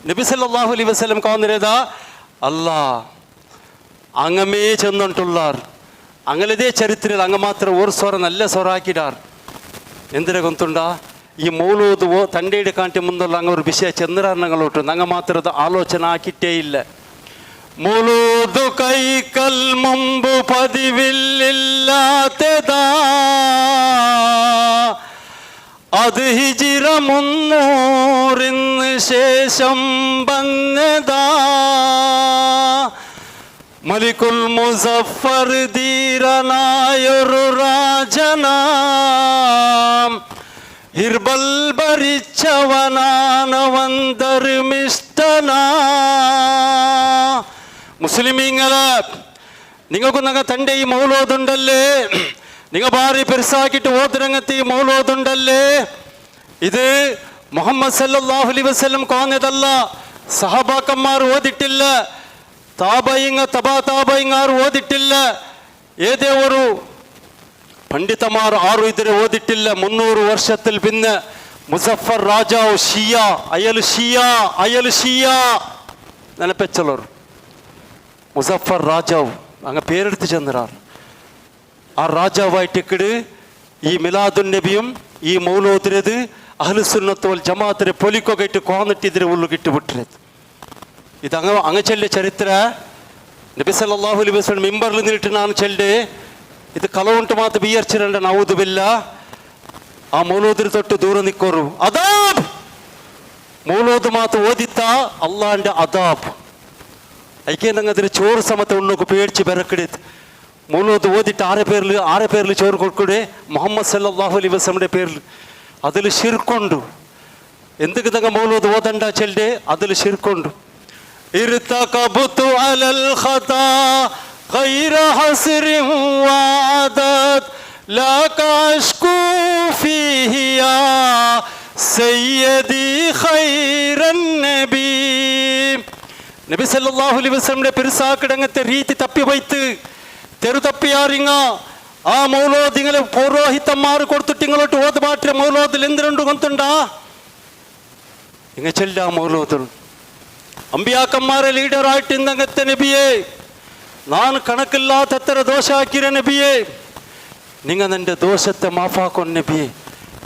നബി സല്ലല്ലാഹു അലൈഹി വസല്ലം കാവന്നരേതാ അല്ലാ അങ്ങമേ ചെന്നിട്ടുള്ളാർ. അങ്ങനതേ ചരിത്രത്തിൽ അങ്ങ് മാത്രം ഒരു സ്വര നല്ല സ്വരാക്കിടാർ. എന്തിനെ കൊന്തുണ്ടാ ഈ മൗലൂദ് തൻ്റെ കാട്ടി മുന്നുള്ള അങ്ങ് ഒരു വിഷയ ചെന്നിറാർ ഞങ്ങളോട്ട് ഞങ്ങൾ മാത്രം അത് ആലോചന ആക്കിയിട്ടേ ഇല്ല. മൗലൂദ് കൈക്കൽ മുമ്പ് പതിവില്ലാത്തതാ, അത് ഹിജിറ 300 ശേഷം വന്നതാ. മലിക്കുൽ മുസഫർ ധീരനായൊരു രാജനാം, ഹിർബൽ ഭരിച്ചവനാനവൻ ധർമ്മിഷ്ഠനാ. മുസ്ലിമീങ്ങളെ, നിങ്ങൾക്ക് ഞങ്ങൾ തൻ്റെ ഈ മൗലൂദുണ്ടല്ലേ, നിങ്ങൾ ഭാര്യ പെരുസാക്കിയിട്ട് ഓതിരങ്ങത്ത് ഈ മൗലൂദുണ്ടല്ലേ, ഇത് മുഹമ്മദ് സല്ലല്ലാഹു അലൈഹി വസല്ലം കാണുന്നതല്ല. സഹാബാക്കന്മാർ ഓതിട്ടില്ല, താബഈങ്ങൾ ഓതിട്ടില്ല, ഏതേ ഒരു പണ്ഡിതന്മാർ ആരും ഇതിനെ ഓതിട്ടില്ല. 300 വർഷത്തിൽ പിന്നെ മുസഫർ രാജാവ് ഷിയ അയൽ ഷിയ നെനപ്പെച്ചലോർ മുസഫർ രാജാവ് അങ്ങ് പേരെടുത്ത് ചെന്നിറാർ. ആ രാജാവായിട്ടിക്കട് ഈ മിലാദുൻ നബിയും ഈ മൗലൂദിനത് അഹ്ലുസുന്നത്ത് വൽ ജമാഅത്തിനെ പൊലിക്കൊക്കെ കോന്നിട്ട് ഇതിനെ ഉള്ളുകിട്ട് വിട്ടത്. ഇത് അങ്ങ് ചെല്ലിയ ചരിത്ര. നബി സല്ലല്ലാഹു അലൈഹി വസല്ലം മിമ്പറിൽ നിന്നിട്ട് ನಾನು ചെല്ലെ ഇത് കലവുണ്ട് മാത്ര വിയർച്ചിരണ്ട നൗദുബില്ല. ആ മൗലൂദിന് തൊട്ട് ദൂരം നിൽക്കോರು അദാബ്. മൗലൂദ് മാത്ര ഓദിത്ത അള്ളാന്റെ അദാബ്. ಐಕೆ ನಂಗೆ ಅದ್ರ ಚೋರು ಸಮತ ಉಣ್ಣೋಕು ಪೇಡ್ಚಿ ಬೆರಕಡಿತ್. ಮೌಲೂದ್ ಓದಿಟ್ಟು ಆರೇ പേരിൽ ചോറ് കൊടുക്കൂടെ മുഹമ്മദ് സല്ലല്ലാഹു അലൈഹി വസല്ലമയുടെ പേരിൽ. അതിൽ ശിർക്കുണ്ട്. എന്തൊക്കെ തങ്ങ മൗലൂദ് ഓതണ്ട ചെല്ലെ അതിൽ ശിർക്കുണ്ട്. ഇർതകബതു അലൽ ഖതാ ഖൈറ ഹസ്രിൻ വഅദത് ലാ കശ്കു ഫീഹി യാ സയ്യിദി ഖൈറൻ നബി. നബി സല്ലല്ലാഹു അലൈഹി വസല്ലമയുടെ പെരുസാക്കിടങ്ങത്തെ രീതി തപ്പി പോയിട്ട് തെരു തപ്പിയാറിങ്ങ ആ മൗലൂദ് ഇങ്ങനെ പൗരോഹിതന്മാർ കൊടുത്തിട്ട് ഇങ്ങോട്ട് ഓത് മാറ്റിയ മൗലൂദിൽ എന്തിനുണ്ട് കൊണ്ടുണ്ടാ ഇങ്ങ ചെല്ല മൗലൂദ്. അമ്പിയാക്കന്മാരെ ലീഡറായിട്ട് ഇന്നങ്ങത്തെ നബിയെ ನಾನು കണക്കില്ലാത്തത്ര ദോഷാക്കിര നബിയെ, നിങ്ങൾ നിന്റെ ദോഷത്തെ മാഫാക്കൊ നബിയെ.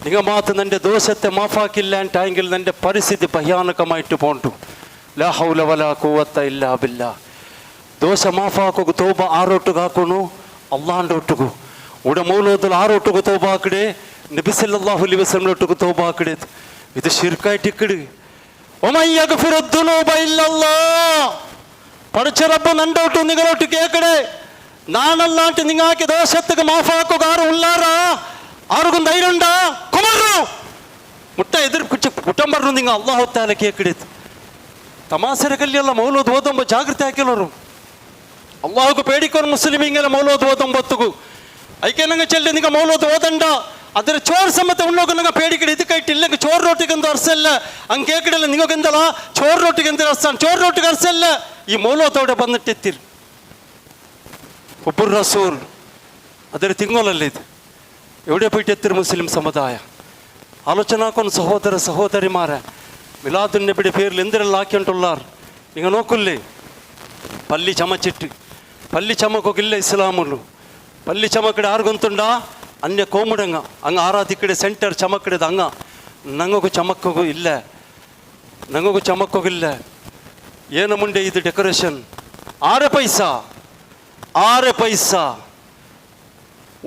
നിങ്ങൾ മാത്രം നിന്റെ ദോഷത്തെ മാഫാക്കില്ലാണ്ടെങ്കിൽ നിന്റെ പരിസ്ഥിതി ഭയാനകമായിട്ട് പോണ്ടു. ലാ ഹൗല വലാ ഖുവത ഇല്ലാ ബില്ലാ. ದೋಷ ಮಾಫಾಕೋಗು ತೌಬಾ ಆರೋಟುಗೆ ಹಾಕೋನು ಅಲ್ಲಾಂಡ ಒಟ್ಟುಗು ಉಡ ಮೌಲೂದಲ್ಲಿ ಆರೋಟುಗು ತೌಬಾ ಹಾಕಡೆ ನಬಿ ಸಲ್ಲಲ್ಲಾಹು ಅಲೈಹಿ ವಸಲ್ಲಂ ಒಟ್ಟುಗು ತೌಬಾ ಹಾಕಡೆ. ಇದು ಶಿರ್ಕಾಯ್ತು ಇಕ್ಕಡು. ಒಮನ್ ಯಗ್ಫಿರು ದುನೂಬ ಇಲ್ಲಲ್ಲಾಹ್. പഠിച്ച റബ്ബ് നണ്ടോട്ടു നിങ്ങളോട്ട് കേക്കടെ. നാണല്ലാണ്ട് നിങ്ങാക്കി ദോഷത്തുക്ക് മാഫാക്കുക ആരും ഉള്ളാറാ? ആർക്കും ധൈര്യം ഉണ്ടാ? കുമറു മുട്ട എതിർ കുറ്റം പറഞ്ഞു നിങ്ങൾ അല്ലാഹു തആല കേക്കಡೆ. ತಮಾಸೆರ ಕಲ್ಲಿಯಲ್ಲ ಮೌಲೂದ್ ಓದಂಬ ಜಾಗೃತಿ ಹಾಕಿಲ್ಲರು. ಅಲ್ಲಾಹುಗೂ ಪೇಡಿಕೋರು ಮುಸ್ಲಿಮೀಂಗೆಲ್ಲ ಮೌಲೂದ್ ಓದಂಬತ್ತುಗು ಐಕೆ ನಂಗೆ ಚೆಲ್ಲಿ ನಿಂಗೆ ಮೌಲೂದ್ ಓದಂಡ ಅದರ ಚೋರ್ ಸಮೇತ ಉಣ್ಣೋಗ ನಂಗೆ ಪೇಡಿಕಡೆ ಇದಕ್ಕೆ ಇಟ್ಟಿಲ್ಲ ಚೋರ್ ರೊಟ್ಟಿಗೆಂದು ಅರ್ಸಲ್ಲ ಹಂಗೆ ಕೇಕಡಿಲ್ಲ ನಿಂಗೆಂದಲ್ಲ ಚೋರ್ ರೊಟ್ಟಿಗೆಂದು ಅರ್ಸಾನ್ ಚೋರ್ ರೊಟ್ಟಿಗೆ ಅರ್ಸಲ್ಲ ಈ ಮೌಲೂದೋಡೆ ಬಂದಿಟ್ಟಿರ್ತೀರಿ. ಒಬ್ಬರು ರಸೂಲ್ ಅದರ ತಿಂಗಳಲ್ಲಿ ಇದು ಎವಡೆ ಪೀಠೆತ್ತಿರು ಮುಸ್ಲಿಂ ಸಮುದಾಯ ಆಲೋಚನೆ ಹಾಕೊಂಡು ಸಹೋದರ ಸಹೋದರಿಮಾರ മിലാദുൻ നബിയുടെ പേരിൽ എന്തിനെല്ലാം ആക്കിയിട്ടുള്ളാർ നിങ്ങൾ നോക്കില്ലേ. പള്ളി ചമച്ചിട്ട് പള്ളി ചമക്കൊക്കില്ല ഇസ്ലാമുള്ളൂ. പള്ളി ചമക്കಡೆ ആർഗൊಂತುಂಡ ಅನ್ಯ ಕೋಮುಡಂಗ ಹಂಗೆ ಆರಾಧಿಕಡೆ ಸೆಂಟರ್ ಚಮಕಡೆದು ಹಂಗ ನಂಗೂ ಚಮಕ್ಕೋಗು ಇಲ್ಲ ನಂಗೂ ಚಮಕ್ಕೋಗಿಲ್ಲ. ಏನು ಮುಂದೆ ಇದು ಡೆಕೋರೇಷನ್ 6 ಪೈಸಾ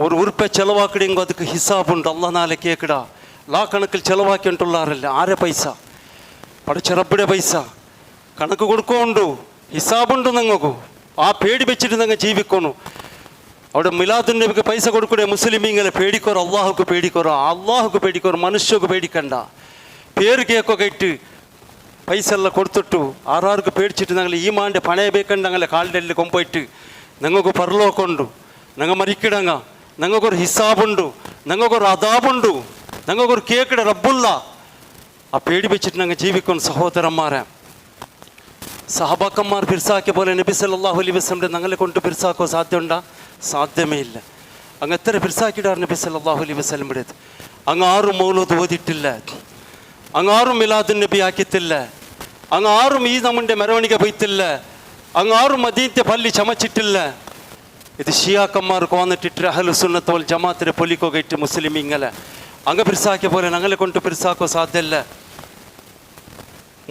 ஒரு உறுப்பை செலவாக்கிடுங்க அதுக்கு ஹிசாபுண்டு அல்லா நாளை கேட்கடா. லா கணக்கில் செலவாக்கிட்டுள்ளாரல்ல 6 പൈസ പഠിച്ച റബ്ബിയുടെ പൈസ കണക്ക് കൊടുക്കുന്നുണ്ട് ഹിസാബുണ്ട് നിങ്ങൾക്ക്. ആ പേടി വെച്ചിട്ട് നിങ്ങൾ ജീവിക്കുന്നു. അവിടെ മിലാദുൻ നബിക്ക് പൈസ കൊടുക്കൂടെ മുസ്ലിമീങ്ങളെ പേടിക്കോറോ അള്ളാഹുക്ക് പേടിക്കോറോ മനുഷ്യക്ക് പേടിക്കണ്ട. പേര് കേക്കൊക്കെ ഇട്ട് പൈസ എല്ലാം കൊടുത്തിട്ടു ആറാർക്ക് പേടിച്ചിട്ട് ഞങ്ങൾ ഈ മാൻ്റെ പണയ ಬೇಕಂಡು ഞങ്ങളെ കാലിൻ്റെ കൊമ്പോയിട്ട് ഞങ്ങൾക്ക് പരലോകമുണ്ട്, ഞങ്ങൾ മരിക്കിടങ്ങ, ഞങ്ങൾക്കൊരു ഹിസാബുണ്ട്, ഞങ്ങൾക്കൊരു അദാബുണ്ട്, ഞങ്ങൾക്കൊരു കേക്കിടെ റബ്ബുള്ള. ആ പേടി വെച്ചിട്ട് ഞങ്ങൾ ജീവിക്കുന്നു സഹോദരന്മാരെ. സഹബാക്കന്മാർ പിർസാക്കിയ പോലെ നബി സല്ലല്ലാഹു അലൈഹി വസല്ലം ഞങ്ങളെ കൊണ്ട് പിർസാക്കോ സാധ്യമുണ്ടാ? സാധ്യമേ ഇല്ല. അങ്ങ് എത്ര പിർസാക്കിയിട്ടാണ് നബി സല്ലല്ലാഹു അലൈഹി വസല്ലം ഇടത്. അങ്ങ് ആറും മൗലൂദ് ഓതിയിട്ടില്ല, അങ്ങ് ആറും മിലാദുൻ നബി ആക്കിയിട്ടില്ല, അങ്ങ് ആറും ഈ നമ്മുടെ മെരവണിക പോയിട്ടില്ല, അങ്ങ് ആറും മദീനത്തെ പള്ളി ചമച്ചിട്ടില്ല. ഇത് ഷിയാക്കന്മാർക്ക് വന്നിട്ടിട്ട് അഹ്ലു സുന്നത്ത് വൽ ജമാഅത്തിനെ പൊലിക്കൊക്കെ മുസ്ലിമീങ്ങളെ അങ്ങ് പിർസാക്കിയ പോലെ ഞങ്ങളെ കൊണ്ട് പിർസാക്കോ സാധ്യമല്ല.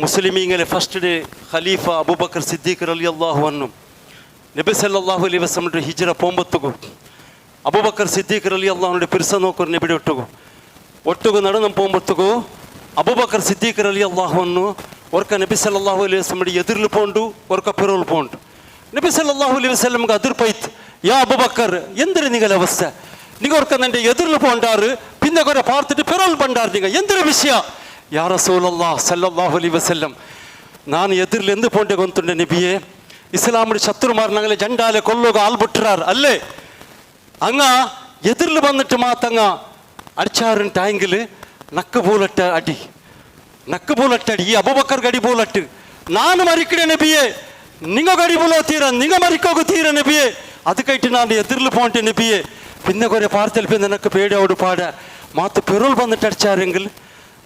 മുസ്ലിമീങ്ങളെ ഫസ്റ്റ് ഡേ ഖലീഫ അബൂബക്കർ സിദ്ദീഖ് റളിയല്ലാഹു അൻഹു നബി സല്ലല്ലാഹു അലൈഹി വസല്ലം ഹിജ്റ പോകുമ്പത്തുകു ಅಬೂಬಕರ್ ಸಿದ್ದೀಕ್ ರಲಿಯಲ್ಲಾಹುವಿನ ಪಿರ್ಸ ನೋಕರು ನೆಬಿಡಿ ಒಟ್ಟುಗು ನಡನ പോകുമ്പത്തുകു ಅಬೂಬಕರ್ ಸಿದ್ದೀಕ್ ರಲಿಯಲ್ಲಾಹುವನ್ನು ಒರ್ಕ ನಬಿ ಸಲ್ಲಲ್ಲಾಹು ಅಲೈಹಿ ವಸಲ್ಲಂ ಎದುರ್ಲು ಪೋಂಡು ಒರ್ಕ ಪೆರೋಲ್ ಪೋಂಡು. നബി സല്ലല്ലാഹു അലൈഹി വസല്ലംക്ക് അതിർപ്പൈത്ത് യാ അബൂബക്കർ എന്തൊരു നിങ്ങളുടെ അവസ്ഥ, നിങ്ങൾ ഒർക്ക എൻ്റെ എതിർല് പോണ്ടാറ് പിന്നെ കുറെ പാർത്തിട്ട് പെറോൾ പണ്ടാറ് നിങ്ങൾ എന്തൊരു വിഷയ. യാ റസൂലല്ലാഹ് സല്ലല്ലാഹു അലൈഹി വസല്ലം ನಾನು ಎದುರ್ಲು ಎಂದು ಪೋಂಡೆ ಗೊಂತುಂಡೆ ನಬಿಯೇ, ഇസ്ലാമിന്റെ ശത്രുമാർ ഞങ്ങളെ ജണ്ടാലെ കൊല്ലുക ആൾബുട്ടറാർ അല്ലേ. അങ്ങ എതിർല് വന്നിട്ട് മാത്തങ്ങ അടിച്ചാറുണ്ടായെങ്കിൽ നക്ക് പൂലട്ട അടി, നക്ക് പൂലട്ടടി ഈ അബൂബക്കർക്ക് അടി പൂലട്ട് ನಾನು മരിക്കണേ നബിയെ, നിങ്ങൾക്ക് അടി പൂലോ തീര, നിങ്ങൾ മരിക്കോക്ക് തീര നബിയെ. അത് കഴിഞ്ഞിട്ട് ನಾನು എതിർല് പോണ്ടെ നബിയെ. പിന്നെ കുറെ പാർത്തൽപ്പ് നിനക്ക് പേടിയോട് പാട മാത്ത് പെറോൾ വന്നിട്ട് അടിച്ചാരെങ്കിൽ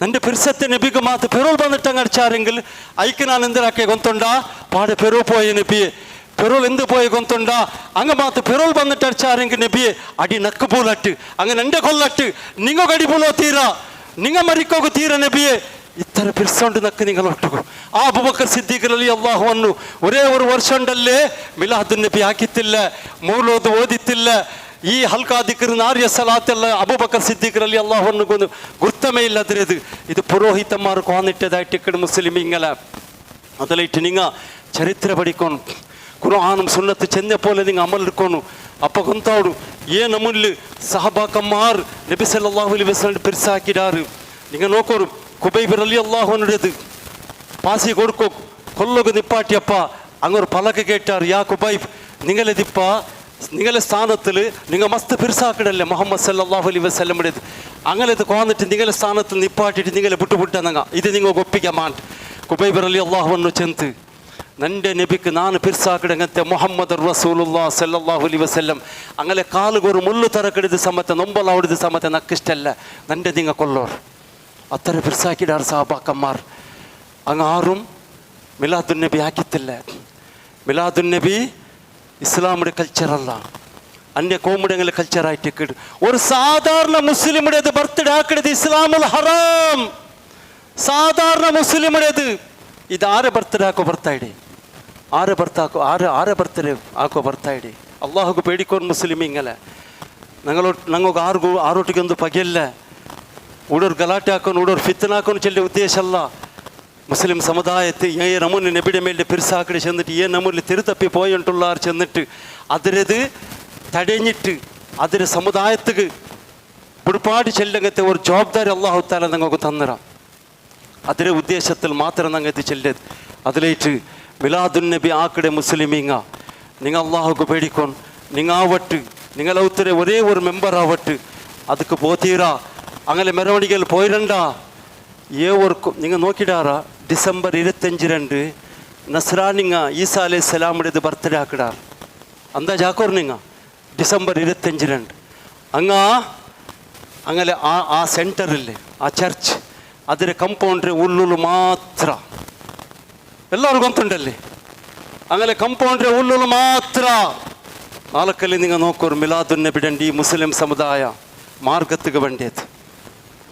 എൻ്റെ പിർസത്തെ നബിക്ക് മാത്ത് പെറോൾ വന്നിട്ട് അങ്ങ് അടിച്ചാരെങ്കിൽ അയക്ക് ഞാൻ എന്തിനാക്കെ കൊന്തുണ്ടാ പാടെ പെറോ പോയ നബിയെ. പെറോൾ എന്ത് പോയ കൊന്തുണ്ടാ അങ്ങ് മാത്ത് പെറോൾ വന്നിട്ട് അടിച്ചാരെങ്കിൽ നബിയെ അടി നക്ക് പൂലട്ട് അങ്ങനെ എൻ്റെ കൊല്ലട്ട് നിങ്ങൾക്ക് അടി പൂലോ തീര, നിങ്ങൾ മരിക്കോക്ക് തീര നബിയെ. ഇത്ര പിർസോണ്ട് നക്ക് നിങ്ങൾ ഒട്ടുകു. ആ അബൂബക്കർ സിദ്ദീഖ് റളിയല്ലാഹു അൻഹു ഒരേ ഒരു വർഷം ഉണ്ടല്ലേ മിലാദുൻ നബി ആക്കിത്തില്ല, മൗലൂദ് ഓദിത്തില്ല, ഈ ಹಲ್ಕಾ ದಿಕ್ರ್ ನಾರ್ಯ ಸಲಾತ್ ಎಲ್ಲ ಅಬೂಬಕರ್ ಸಿದ್ದಿಕ್ റളിയല്ലാഹു അൻഹുക്കൊന്നും ഗുരുത്തമേ ഇല്ലാതിരത്. ഇത് പുരോഹിതന്മാർക്ക് വന്നിട്ടതായിട്ട് ഇക്കട് മുസ്ലിമീങ്ങളെ അതിലായിട്ട് നിങ്ങൾ ചരിത്ര പഠിക്കണം, ഖുർആനും സുന്നത്ത് ചെന്ന പോലെ നിങ്ങൾ അമലെടുക്കണം. അപ്പൊ ಗೊಂತಾಡು ಏ ನಮ್ಮಲ್ಲಿ ಸಹಬಾಕಮ್ಮಾರ್ ನಬಿ ಸಲ್ಲಲ್ಲಾಹು ಅಲೈಹಿ ವಸಲ್ಲಂ ಪಿರ್ಸಾಕಿದಾರು. നിങ്ങൾ നോക്കോറും കുബൈബ് റളിയല്ലാഹു അൻഹുടേത് പാസി കൊടുക്കോ കൊല്ലൊക്കെ നിപ്പാട്ടിയപ്പ അങ്ങൊരു പലക കേട്ടാർ യാ കുബൈബ് നിങ്ങളെതിപ്പ നിങ്ങളുടെ സ്ഥാനത്തിൽ നിങ്ങൾ മസ്ത് പിർസാക്കിടല്ലേ മുഹമ്മദ് സല്ലല്ലാഹു അലൈഹി വസല്ലമിടേത് അങ്ങനെ ഇത് കോന്നിട്ട് നിങ്ങളുടെ സ്ഥാനത്തിൽ നിപ്പാട്ടിട്ട് നിങ്ങളെ വിട്ടുവിട്ടനങ്ങ ഇത് നിങ്ങൾക്ക് ഒപ്പിക്കാൻ മാണ്ട്. കുബൈബ് റളിയല്ലാഹു അൻഹു ചെന്ത് നൻ്റെ നബിക്ക് ನಾನು ಪಿರ್ಸಾಕಿಡಂಗಂತೆ മുഹമ്മദ് റസൂലുള്ളാഹി സല്ലല്ലാഹു അലൈഹി വസല്ലം അങ്ങനെ കാലുകൊരു മുള്ളു തറക്കിടിದ സമത്തെ നൊമ്പല ಹೊಡೆದ സമത്തെ നക്കിഷ്ടല്ല നൻ്റെ നിങ്ങ കൊല്ലോർ അത്ര ಪಿರ್ಸಾಕಿടാർ സഹാബാക്കന്മാർ. അങ്ങ് ആരും മിലാദുൻ നബി ആക്കിത്തില്ല. മിലാദുൻ നബി ഇസ്ലാമിയുടെ കൾച്ചറല്ല, അന്യ കോമുടങ്ങളെ കൾച്ചറായിട്ട് ഇക്കിട്. ഒരു സാധാരണ മുസ്ലിമുടേത് ബർത്ത്ഡേ ആക്കിടത് ഇസ്ലാമുൽ ഹറാം. സാധാരണ മുസ്ലിമുടേത് ഇത് ആരെ ബർത്ത്ഡേ ആക്കോ ബർത്തായിടെ, ആരെ ബർത്താക്കോ ആരെ ബർത്ത്ഡേ ആക്കോ ബർത്തായിടെ. അള്ളാഹുക്ക് പേടിക്കോൻ മുസ്ലിമീങ്ങളെ ഞങ്ങൾക്ക് ആരോട്ടിക്കൊന്നും പകയല്ല. ഊടൊരു ഗലാട്ട ആക്കോൻ ഊടൊരു ഫിത്തനാക്കോൻ ചെല്ലിയ ഉദ്ദേശമല്ല. മുസ്ലിം സമുദായത്തെ ഏ നമൂന് നബിയുടെ മേലെ പിർസാക്കിട് ചെന്നിട്ട് ഏ നമൂനിൽ തിരുത്തപ്പി പോയിട്ടുള്ളവർ ചെന്നിട്ട് അതിരത് തടഞ്ഞിട്ട് അതിര് സമുദായത്തിക്ക് ഒരുപാട് ചെല്ലങ്ങത്തെ ഒരു ജവാബ്ദാരി അള്ളാഹു താല നിങ്ങൾക്ക് തന്നിരാം. അതിരെ ഉദ്ദേശത്തിൽ മാത്രം ഞങ്ങൾ എത്തിച്ചെല്ലത്. അതിലേറ്റ് മിലാദുൻ നബി ആക്കിടെ മുസ്ലിമീങ്ങ നിങ്ങൾ അള്ളാഹുക്ക് പേടിക്കോൻ നിങ്ങാവട്ട് നിങ്ങൾ ഉത്തര ഒരേ ഒരു മെമ്പർ ആവട്ട് ಅದಕ್ಕೆ പോതീരാ അങ്ങനെ മെരവണികൾ പോയിരണ്ട. ഏവർക്കും നിങ്ങൾ നോക്കിടാറാ ഡിസംബർ 25 നസ്രാനിങ്ങ ഈസാ അലൈഹി സ്വലാമുടേത് ബർത്ത്ഡേ ആക്കിടാർ. എന്താ ജാക്കോർ നിങ്ങ ഡിസംബർ 25 അങ്ങനെ ആ സെൻറ്ററില്ലേ ആ ചർച്ച് അതിരെ ಕಂಪೌಂಡ್ರೆ ಉಲ್ಲುಲು ಮಾತ್ರ ಎಲ್ಲರೂ ಗೊತ್ತುಂಟಲ್ಲಿ അങ്ങനെ ಕಂಪೌಂಡ್ರೆ ಉಲ್ಲುಲು ಮಾತ್ರ നാലക്കಲ್ಲಿ നിങ്ങൾ നോക്കൂ മിലാദുൻ നബിയുടെ ഈ മുസ്ലിം സമുദായ മാർഗത്തുക്ക് വേണ്ടിയത്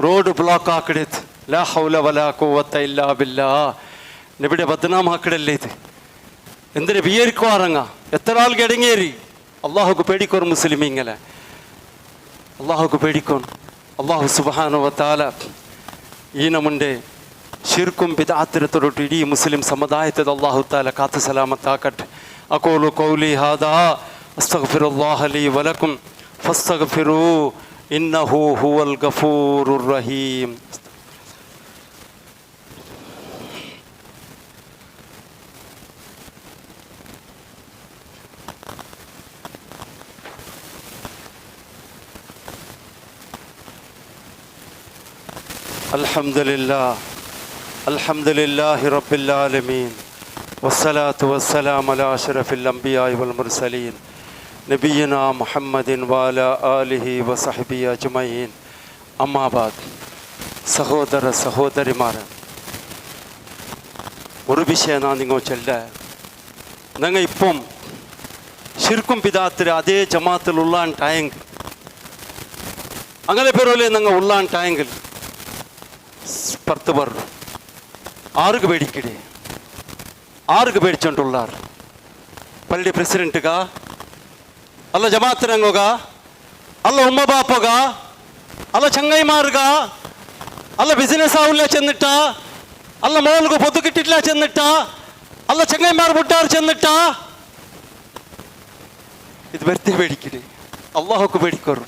റോഡ് ബ്ലോക്ക് ആക്കിടത്. ലാ ഹൗല വലാ ഖുവത ഇല്ലാ ബില്ലാഹ് നബിയുടെ ബദ്നാം ആക്കിടല്ലേ ഇത്. എന്തിനു വിയരിക്കുവാറങ്ങ എത്ര ആൾ കിടങ്ങേറി. അള്ളാഹുക്ക് പേടിക്കോർ മുസ്ലിമീങ്ങളെ, അള്ളാഹുക്ക് പേടിക്കോൻ. അള്ളാഹു സുബ്ഹാനഹു വ തആല ഈ നമ്മുടെ ശിർക്കും ബിദ്അത്തിനത്തോട്ട് ഇടീ മുസ്ലിം സമുദായത്തെ അള്ളാഹു തആല കാത്തു സലാമത്താക്കട്ടെ. അഖൂലു ഖൗലി ഹാദാ അസ്തഗ്ഫിറുല്ലാഹ ലീ വലക്കും ഫസ്തഗ്ഫിറൂ ഇന്നഹു ഹുവൽ ഗഫൂറുർ റഹീം. അൽഹംദുലില്ലാഹി റബ്ബിൽ ആലമീൻ വസ്സലാത്തു വസ്സലാമു അലാ അഷ്റഫിൽ അംബിയാഇ വൽ മുർസലീൻ നബിയിനാ മുഹമ്മദിൻ വഅലാ ആലിഹി വസഹ്ബിഹി അജ്മഈൻ. അമ്മാ ബാദ്. സഹോദര സഹോദരിമാരെ, ഒരു വിഷയം ഞാൻ നിങ്ങൾ ചൊല്ല. ഞങ്ങൾ ഇപ്പം ശിർക്കും ബിദാത്തിൽ അതേ ജമാത്തിൽ ഉള്ളാണ്ടായെങ്കിൽ, അങ്ങനെ പേരോലെ ഞങ്ങൾ ഉള്ളാണ്ടായെങ്കിൽ പുറത്ത് പറഞ്ഞു ആർക്ക് പേടിക്കടേ? ആർക്ക് പേടിച്ചോണ്ടുള്ളാർ? പള്ളി പ്രസിഡന്റുകാ, അല്ല ജമാത്തിനങ്ങുക, അല്ല ഉമ്മ ബാപ്പക, അല്ല ചങ്ങൈമാറുക, അല്ല ബിസിനസ് ആവില്ല ചെന്നിട്ടാ, അല്ല മോൾക്ക് പൊതു കിട്ടിട്ടില്ല ചെന്നിട്ടാ, അല്ല ചങ്ങൈമാർ വിട്ടാർ ചെന്നിട്ടാ? ഇത് വെറുതെ പേടിക്കണേ. അള്ളാഹുക്ക് പേടിക്കോറ്,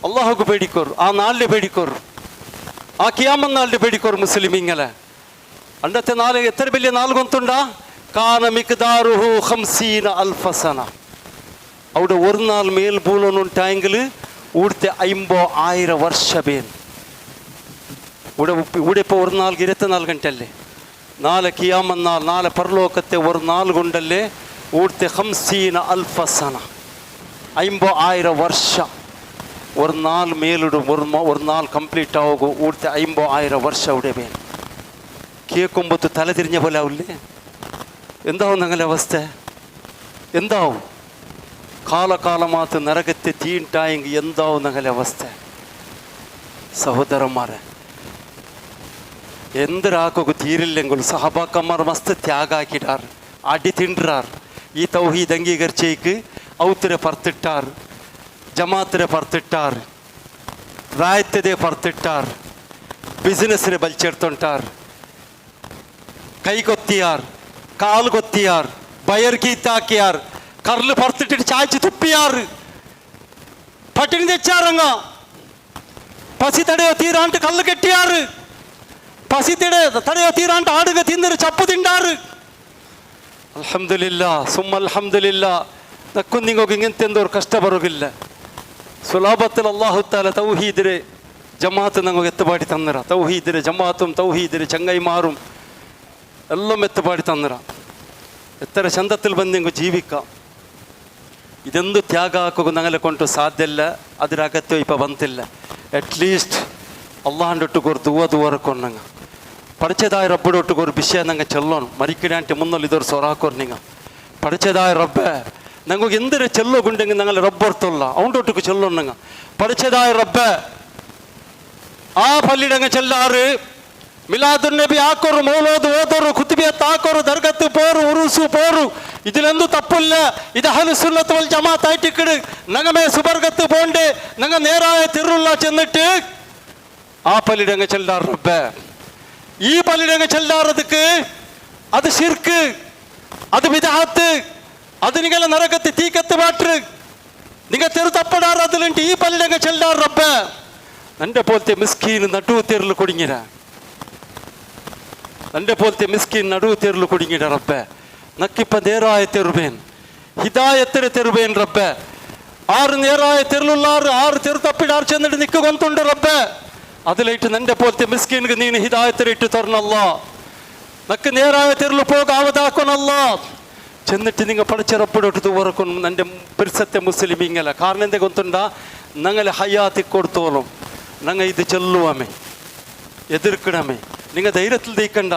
അള്ളാഹുക്ക് പേടിക്കോറ്, ആ നാളിലെ പേടിക്കോറ്, ആ കിയാമത്ത് നാളിലെ പേടിക്കോറ്. മുസ്ലിമീങ്ങളെ അണ്ടത്തെ നാല് എത്ര വലിയ നാൾ കൊണ്ടുണ്ടാ? കാന മിഖ്ദാറുഹു 50,000 സന. അവിടെ ഒരു നാൾ മേൽ ഭൂലോന്നുണ്ടായെങ്കിൽ ഇവിടുത്തെ 50,000 വർഷ പേൻ. ഇവിടെ ഇപ്പോൾ ഒരു നാൾ 24 ഗಂಟೆ. നാളെ കിയാമത്ത് നാൾ, നാളെ പരലോകത്തെ ഒരു നാൾ കൊണ്ടല്ലേ ഇവിടുത്തെ 50,000 സന, 50,000 വർഷ. ഒരു നാൾ മേലിടും, ഒരു നാൾ കംപ്ലീറ്റ് ആകും. ഇവിടുത്തെ 50,000 വർഷ ഇവിടെ വേണം. കേൾക്കുമ്പോൾ തല തിരിഞ്ഞ പോലെ ആവില്ലേ? എന്താവും ഞങ്ങളുടെ അവസ്ഥ? എന്താവും? കാലകാലമാത്ത് നരകത്തെ തീണ്ടായെങ്കിൽ എന്താവും ഞങ്ങളുടെ അവസ്ഥ? സഹോദരന്മാരെ, എന്തൊരാക്കൊക്കെ തീരില്ലെങ്കിൽ സഹബാക്കന്മാർ മസ്ത് ത്യാഗാക്കിടാർ, അടി തിണ്ടാർ. ഈ തൗഹീദ് അംഗീകരിച്ചേക്ക് ഔത്തിരെ പറത്തിട്ടാർ, ജമാത്തിരെ പറത്തിട്ടാർ, റായത്തതെ പറത്തിട്ടാർ, ബിസിനസ്സിനെ വലിച്ചെടുത്തോണ്ടാർ, കൈ കൊത്തിയാർ, കാൽ കൊത്തിയാർ, ബയർ കീത്താക്കിയാർ, കറല് പറത്തിട്ടിട്ട് ചായച്ച് തുപ്പിയാർ, പട്ടിണി തെച്ചാറങ്ങ, പസി തടയോ തീരാണ്ട് കല്ല് കെട്ടിയാറ്, പസി തടയോ തീരാണ്ട് ആടുക തിന്നൊരു ചപ്പ് തിണ്ടാറ്. അൽഹംദുലില്ലാ സുമ്മ അൽഹംദുലില്ലാ. നക്കും നിങ്ങൾക്ക് ഇങ്ങനത്തെ എന്തോ കഷ്ട പറകില്ല. സുലാഭത്തിൽ അള്ളാഹു താല തൗഹീദിരെ ജമാഅത്ത് ഞങ്ങൾക്ക് എത്തുപാടി തന്നിറ. തൗഹീദിരെ ജമാഅത്തും തൗഹീദിരെ ചങ്ങൈമാറും എല്ലാം എത്തുപാടി തന്നിറ. എത്ര ചന്തത്തിൽ ಬಂದು നിങ്ങൾക്ക് ജീവിക്കാം. ഇതെന്ത് ത്യാഗാക്കുക ഞങ്ങളെ കൊണ്ട് സാധ്യമല്ല. അതിന് അകത്യം ഇപ്പം ಬಂತಿಲ್ಲ. അറ്റ്ലീസ്റ്റ് അള്ളാഹിൻ്റെ ഒട്ടുകൊരു ദുവറക്കൊണ്ണങ്ങ പഠിച്ചതായ റബ്ബയുടെ ഒട്ടുകൊരു വിഷയം ഞങ്ങൾ ചെല്ലണം. മരിക്കണാൻ്റെ മുന്നിൽ ഇതൊരു സൊറാക്കോർ നിങ്ങൾ പഠിച്ചതായ റബ്ബ് ഞങ്ങൾക്ക് എന്തൊരു ചെല്ലുകൊണ്ടെങ്കിൽ ഞങ്ങൾ റബ്ബർത്തുള്ള അവൻ്റെ ഒട്ടുക്ക് ചെല്ലണം. പഠിച്ചതായ റബ്ബ് ആ പള്ളിയുടെ ചെല്ലാറ്, മിലാദുൻ നബി ആക്കോറ്, മൗലൂദ് ഓതോറ്, ഖുത്ബിയത്ത് ആക്കോറ്, ദർഗത്ത് പോറ്, ഉറൂസ് പോറ്. ഇതിലെന്തു തപ്പില്ല. ഇത് അഹ്ലു സുന്നത്ത് വൽ ജമാഅത്ത് ആയിട്ടിക്കട് ഞങ്ങമേ സുബർഗത്ത് പോണ്ടേ. ഞങ്ങൾ നേരായ തിരുള്ള ചെന്നിട്ട് ആ പള്ളിയുടെ ചെല്ലാറ് റബ്ബ്. ഈ പള്ളിയുടെ ചെല്ലാറതുക്ക് അത് ശിർക്ക്, അത് വിദഅത്ത്, അത് നിങ്ങളെ നരകത്ത് തീക്കത്ത് പാട്ട് നിങ്ങൾ തെരു തപ്പടാറ്. അതിലുണ്ട് ഈ പള്ളിയുടെ ചെല്ലാറ് റബ്ബ്. എൻ്റെ പോലത്തെ മിസ്കീൻ നടുവ് തെരുല് കുടുങ്ങിര, എൻ്റെ പോലത്തെ മിസ്കീൻ നടുവ് തെരുല് കുടുങ്ങിട റബ്ബ്. നക്കിപ്പ നേരായ തെരുവേൻ, ഹിദായത്തിന് തെരുവേൻ റബ്ബ്. 6 നേരായ തെരുളുള്ളാറ് 6 തെരു തപ്പിടാർ ചെന്നിട്ട് നിക്ക് കൊണ്ടുണ്ട് റബ്ബ്. അതിലേറ്റ് നിന്റെ പോലത്തെ മിസ്കീൻക്ക് നീ ഹിദായത്തിലിട്ട് തരണല്ല. നക്ക് നേരായ തെരുള് പോകാവതാക്കണല്ല. ചെന്നിട്ട് നിങ്ങൾ പഠിച്ച റബ്ബിടോട്ട് തുറക്കണം. എൻ്റെ പരിസത്തെ മുസ്ലിമീങ്ങല കാരണം എന്തെ ಗೊತ್ತುಂಟಾ? ഞങ്ങൾ ഹയാത്തി കൊടുത്തോളും ഞങ്ങൾ ഇത് ചെല്ലുവാമേ, എതിർക്കണമേ. നിങ്ങൾ ധൈര്യത്തിൽ തീക്കണ്ട.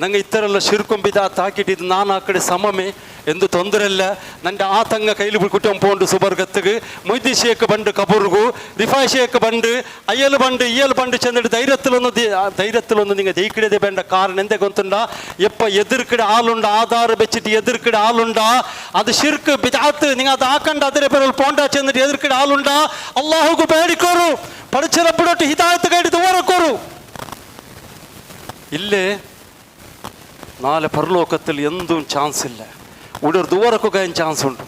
ഞങ്ങൾ ഇത്തരമുള്ള ശിർക്കും ബിദഅത്താക്കിയിട്ട് ഇത് ನಾನು ಆ ಕಡೆ ಸಮಮೇ ಎಂದು ತೊಂದರೆ ಇಲ್ಲ. ನನ್ನ ಆ ತಂಗ ಕೈಲಿ ಕುಟುಂಬ ಪೋಂಡು ಸುಬರ್ಗತ್ತಿಗೆ ಮೊಯ್ದಿ ಶೇಖ್ ಬಂಡು ಕಬೂರ್ಗು, റിഫായ് ഷേഖ് ബണ്ട്, അയ്യൽ ബണ്ട്, ഇയ്യൽ ബണ്ട് ചെന്നിട്ട് ധൈര്യത്തിലൊന്നും നിങ്ങൾ ജയിക്കിടതേ വേണ്ട. കാരണം എന്തെ ಗೊತ್ತುಂಟಾ? എപ്പ എതിർക്കിട ആളുണ്ട്, ആധാർ വെച്ചിട്ട് എതിർക്കിട ആളുണ്ടാ, അത് ഷിർക്ക് ബിദഅത്ത്. നിങ്ങൾ അത് ആക്കണ്ട. അതിനെ പേരിൽ പോണ്ട ചെന്നിട്ട് എതിർക്കിട ആളുണ്ടാ. അള്ളാഹുക്ക് പേടിക്കോറു, പഠിച്ച റബ്ബിടോട്ട് ഹിദായത്ത് കേട്ട് ദുആറക്കോറു. ഇല്ലേ നാളെ പരലോകത്തിൽ എന്തും ചാൻസ് ഇല്ല. ഇവിടെ ഒരു ദുആറക്കുക ചാൻസ് ഉണ്ട്,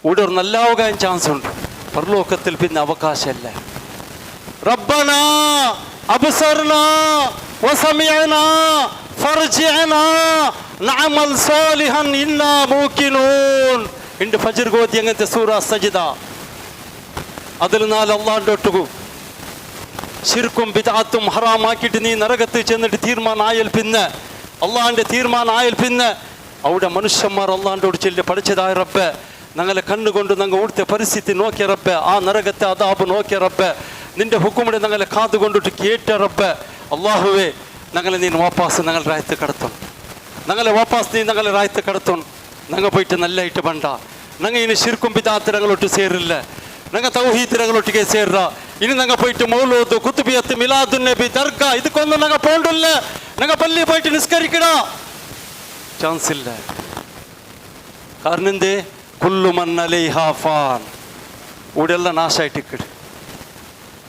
ഇവിടെ ഒരു നല്ലാവുക ചാൻസ് ഉണ്ട്. പരലോകത്തിൽ പിന്നെ അവകാശമല്ല. റബ്ബനാ അബ്സർനാ വസമിഅനാ ഫർജിഅനാ നഅമൽ സാലിഹൻ ഇന്നാ മൂഖിനൂൻ. ഇണ്ട് ഫജ്ർ ഓതി അങ്ങനത്തെ സൂറ സജ്ദ. അതിൽ നാല് അല്ലാഹുവിന്റെ ഒട്ടുകു ശിർക്കും ബിദ്അത്തും ഹറാമാക്കിയിട്ട് നീ നരകത്ത് ചെന്നിട്ട് തീർമാനം ആയാൽ പിന്നെ അള്ളാഹിൻ്റെ തീർമാനം ആയാൽ പിന്നെ അവിടെ മനുഷ്യന്മാർ അള്ളാഹിൻ്റെ ചൊല്ലി പഠിച്ചതായ റബ്ബെ ഞങ്ങളെ കണ്ണുകൊണ്ട് ഞങ്ങൾ ഇവിടുത്തെ പരിസ്ഥിതി നോക്കിയ റബ്ബെ ആ നരകത്തെ അദാബ് നോക്കിയ റബ്ബെ നിന്റെ ഹുക്കുമിടെ ഞങ്ങളെ കാതുകൊണ്ടിട്ട് കേട്ട റബ്ബെ അള്ളാഹുവേ ഞങ്ങളെ നീ വാപ്പാസ് ഞങ്ങൾ രായത്ത് കടത്തും ഞങ്ങളെ വാപ്പാസ് നീ ഞങ്ങളെ രായത്ത് കടത്തും ഞങ്ങൾ പോയിട്ട് നല്ലായിട്ട് വേണ്ട ഞങ്ങൾ ഇനി ശിർക്കും ബിദ്അത്ത് ഞങ്ങളൊട്ട് സേരില്ല ഞങ്ങൾ തൗഹീദ് ഞങ്ങളൊട്ടിಗೆ ಸೇರ್ರ ഇനി ഞങ്ങൾ പോയിട്ട് മൗലൂദ് കുത്തുബിയത്ത് മിലാദുൻ നബി ദർഗ ഇതൊക്കൊന്നും ഞങ്ങൾ പോകണ്ടില്ല ഞങ്ങൾ പള്ളി പോയിട്ട് നിസ്കരിക്കട ചാൻസ് ഇല്ല കാരണം എന്തേ കുല്ലു മൻ അലൈഹാ ഫാൻ ഇവിടെല്ല നാശായിട്ടിക്കട്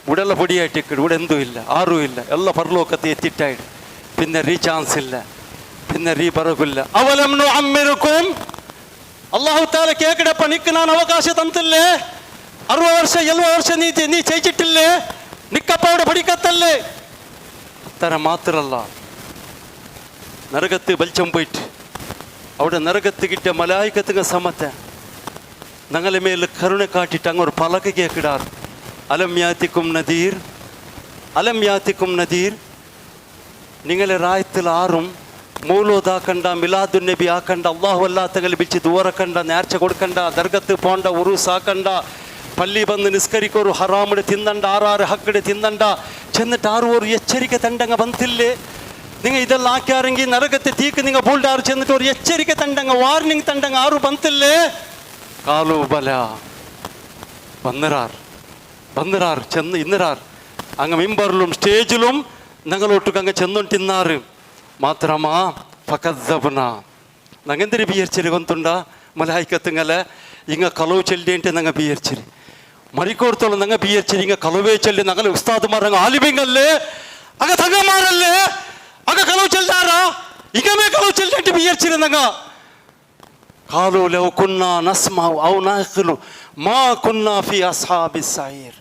ഇവിടെല്ല പൊടിയായിട്ടിക്കട് ഇവിടെ എന്തും ഇല്ല ആരും ഇല്ല ಎಲ್ಲ ಪರಲೋಕത്തെ എത്തിട്ടായിട്ട് പിന്നെ റീ ചാൻസ് ഇല്ല പിന്നെ റീ ಬರಗಿಲ್ಲ ಅವಲಂ ನುಅಮ್ಮಿರುಕುಂ ಅಲ್ಲಾಹು ತಾಲ ಕೇಕಡಪ್ಪ ನಿಕ್ಕೆ ನಾನು ಅವಕಾಶ ತಂತಿಲ್ಲೇ 60 ವರ್ಷ 70 ವರ್ಷ ನೀ ಚೈಚಿಟ್ಟಿಲ್ಲೇ ನಿಕ್ಕಪ್ಪ അവിടെ പഠിക്കത്തല്ലേ അത്ര മാത്രല്ല നരകത്ത് വലിച്ചം പോയിട്ട് അവിടെ നരകത്ത് കിട്ടിയ മലായികത്തുക സമത്തെ ഞങ്ങളെ മേൽ കരുണ കാട്ടിട്ട് അങ്ങൊരു പലക കേക്കിടാറ് അലം യാത്തിക്കും നദീർ നിങ്ങളെ റായത്തിൽ ആറും മൗലൂദാക്കണ്ട മിലാദുൻ നബി ആക്കണ്ട അള്ളാഹു അല്ലാത്തങ്ങൾ വിളിച്ച് ദൂരക്കണ്ട നേർച്ച കൊടുക്കണ്ട ദർഗത്ത് പോണ്ട ഉറൂസ് ആക്കണ്ട പള്ളി വന്ന് നിസ്കരിക്കൊരു ഹറാമിടെ തിന്നണ്ട ആറാറ് ഹക്കിടെ തിന്നണ്ട ചെന്നിട്ട് ആറും ഒരു എച്ചരിക്ക തണ്ടങ്ങ ಬಂತಿല്ലേ നിങ്ങൾ ഇതെല്ലാം ആക്കിയാരെങ്കിൽ നരകത്തെ തീക്ക് നിങ്ങൾ ബോൾഡാറ് ചെന്നിട്ട് ഒരു എച്ചരിക്ക തണ്ടങ്ങ വാർണിംഗ് തണ്ടങ്ങ ആറും ಬಂತಿല്ലേ കാലു ബല വന്നിറാർ ചെന്ന് ഇന്നിറാർ അങ്ങ് മിമ്പറിലും സ്റ്റേജിലും ഞങ്ങളൊട്ടുക്ക് അങ്ങ് ചെന്നോണ്ടിന്നാറ് മാത്രമാ ഫകദ്ദബ്ന ഞങ്ങെന്തിരി ബിയർച്ചിരി ഗൊಂತುಂಡ മലായിക്കത്തുങ്ങലെ ഇങ്ങ കലവ് ചെല്ലിയിട്ട് ഞങ്ങൾ ബിയർച്ചിരി മരിക്കോടത്തോളം ഞങ്ങൾ ബിയർച്ചിരി ഇങ്ങ കലവേ ചെല്ലി ഞങ്ങൾ ഉസ്താദുമാർ അങ്ങ് ആലിമിങ്ങല്ലേ അങ്ങ് തങ്ങന്മാരല്ലേ അങ്ങ് കലവ് ചെല്ലാറാ ഇങ്ങമേ കലവ് ചെല്ലിയിട്ട് ബിയർച്ചിരി ഞങ്ങൾ قالوا لو كنا نسمع أو نعقل ما كنا في أصحاب السعير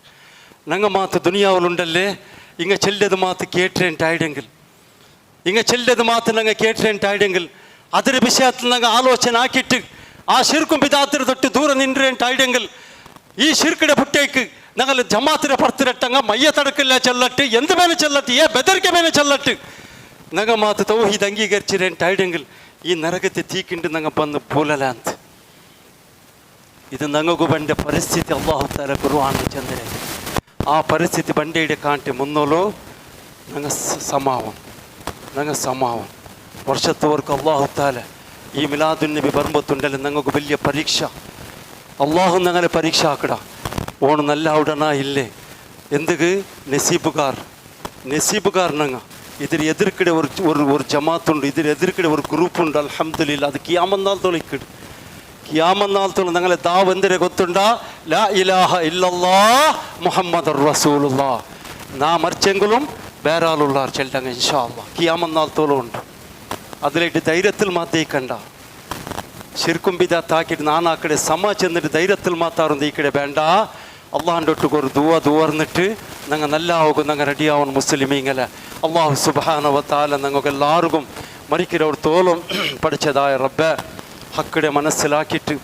ഞങ്ങൾ മാത്ത് ദുനിയാവിലുണ്ടല്ലേ ഇങ്ങ ചെല്ലത് മാത്ത് കേട്ടേണ്ടായിടെങ്കിൽ ഇങ്ങ ചെല്ലത് മാത്ത് ഞങ്ങൾ കേട്ടേണ്ടായിടെങ്കിൽ അതിൻ്റെ വിഷയത്തിൽ ഞങ്ങൾ ആലോചന ആക്കിയിട്ട് ആ ശിർക്കും ബിദാത്തിന് തൊട്ട് ദൂരെ നിன்றേണ്ടായിടെങ്കിൽ ഈ ശിർക്കിടെ പുട്ടേക്ക് ഞങ്ങൾ ജമാത്തിനെ പുറത്തിരട്ടങ്ങ മയ്യത്തടക്കില്ല ചെല്ലട്ട് എന്ത് മേലെ ചെല്ലട്ട് ബെദർക്ക് മേലെ ചെല്ലട്ട് ഞങ്ങൾ മാത്ത് തൗഹീദ് അംഗീകരിച്ചിരേണ്ടായിടെങ്കിൽ ഈ നരകത്തെ തീക്കിണ്ട് ഞങ്ങൾ വന്ന് പൂലലാന്ത് ഇത് ഞങ്ങൾക്ക് ಬಂಡ ಪರಿಸ್ಥಿತಿ ಅಲ್ಲಾಹು ತಾಲ ഖുർആൻ ಚಂದ್ರೆ ಆ ಪರಿಸ್ಥಿತಿ ಬಂಡೆയുടെ ಕಾಂಟೆ ಮುನ್ನೋಲು ഞങ്ങൾ സമാവം വർഷത്തോർക്ക് അള്ളാഹു താല ഈ മിലാദുൻ നബി ബർമ്പത്തുണ്ടല്ലോ ഞങ്ങൾക്ക് വലിയ പരീക്ഷ അള്ളാഹു ഞങ്ങളെ പരീക്ഷ ആക്കട ഓണ് നല്ല ഉടനാ ഇല്ലേ എന്തുക്ക് നസീബുകാർ ഞങ്ങൾ ഇതിൽ എതിർക്കിടെ ഒരു ജമാത്തുണ്ട് ഇതിൽ എതിർക്കിടെ ഒരു ഗ്രൂപ്പുണ്ട് അൽഹംദുലില്ലാ അത് കിയാമന്നാളത്തോളം ഞങ്ങളെ ദാവ് എന്തിനെ ಗೊತ್ತುಂಟಾ ലാ ഇലാഹ ഇല്ലല്ലാഹ് മുഹമ്മദുർ റസൂലുള്ളാഹ് നാ മരിച്ചെങ്കിലും വേറെ ആളുള്ളാർ ചെല്ലങ്ങ ഇൻഷാ അല്ലാഹ് കിയാമന്നാളത്തോളം ഉണ്ട് അതിലായിട്ട് ധൈര്യത്തിൽ മാത്തേക്കണ്ട ശിർക്കും ബിദഅത്താക്കിയിട്ട് നാനാ കಡೆ സമ ചെന്നിട്ട് ധൈര്യത്തിൽ മാത്താറുണ്ട് ഈ കಡೆ വേണ്ട അള്ളാഹിൻ്റെ ഒട്ടുക്ക് ഒരു ദുവന്നിട്ട് ഞങ്ങൾ നല്ല ആകും ഞങ്ങൾ റെഡിയാവണം മുസ്ലിമീങ്ങളെ അള്ളാഹു സുബ്ഹാനഹു വ തആല ഞങ്ങൾക്ക് എല്ലാവർക്കും മരിക്കുന്നവർ തോലും പഠിച്ചതായ റബ്ബെ ഹക്കിടെ മനസ്സിലാക്കിയിട്ട്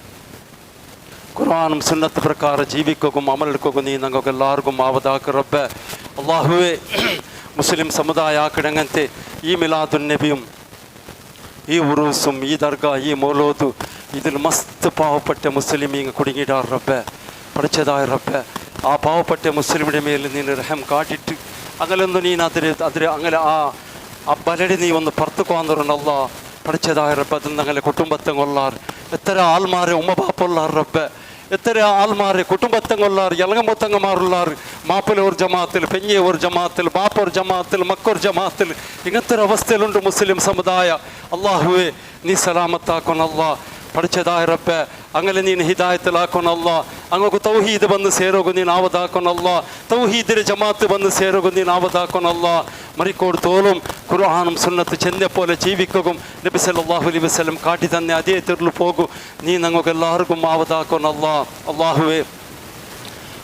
ഖുർആനും സുന്നത്ത് പ്രകാരം ജീവിക്കുകയും അമലെടുക്കുകയും നീ ഞങ്ങൾക്ക് എല്ലാവർക്കും ആവതാക്ക് റബ്ബെ അള്ളാഹുവേ മുസ്ലിം സമുദായ ആക്കിടങ്ങനത്തെ ഈ മിലാദുൻ നബിയും ഈ ഉറൂസും ഈ ദർഗ ഈ മൗലൂദ് ഇതിൽ മസ്ത് പാവപ്പെട്ട മുസ്ലിമീങ്ങൾ കുടുങ്ങിയിടാർ റബ്ബെ പഠിച്ചതായ റബ്ബെ ആ പാവപ്പെട്ട മുസ്ലിമിൻ്റെ മേൽ നീ റഹം കാട്ടിട്ട് അങ്ങനൊന്നും നീ അതിരെ അങ്ങനെ ആ ബലടി നീ ഒന്ന് പുറത്തു കൊണ്ടുവരണല്ല പഠിച്ചതായ റബ്ബെ അതിൽ ഞങ്ങളെ കുടുംബത്തെ കൊള്ളാർ എത്ര ആൾമാരെ ഉമ്മബാപ്പുള്ളാർ റബ്ബെ എത്ര ആൾമാരെ കുടുംബത്തെ കൊള്ളാർ ഇളങ്ങമൊത്തങ്ങമാറുള്ളാർ മാപ്പിള ഒരു ജമാത്തിൽ പെഞ്ഞെ ഒരു ജമാത്തിൽ ബാപ്പ ഒരു ജമാത്തിൽ മക്കൊരു ജമാത്തിൽ ഇങ്ങനത്തെ ഒരു അവസ്ഥയിലുണ്ട് മുസ്ലിം സമുദായ അള്ളാഹുവേ നീ സലാമത്താക്കണല്ല പഠിച്ചതായ റബ്ബെ അങ്ങനെ നീನು ಹಿದಾಯತಲಾಕೋನಲ್ಲ അങ്ങക്ക് തൗഹീദ് ಬಂದು ಸೇರೋಗು ನೀನು ಆವದಾಕೋನಲ್ಲ ತೌಹೀದಿನ ಜಮಾತ್ ಬಂದು ಸೇರೋಗು ನೀನು ಆವದಾಕೋನಲ್ಲ മരിക്കോട് തോലും ഖുർആനും സുന്നത്ത് ചെന്നെ പോലെ ജീവിക്കുകയും നബി സല്ലല്ലാഹു അലൈഹി വസല്ലം കാട്ടി തന്നെ അതേ തിരുളു പോകും നീ ഞങ്ങൾക്ക് എല്ലാവർക്കും ആവതാക്കോനല്ല അല്ലാഹുവേ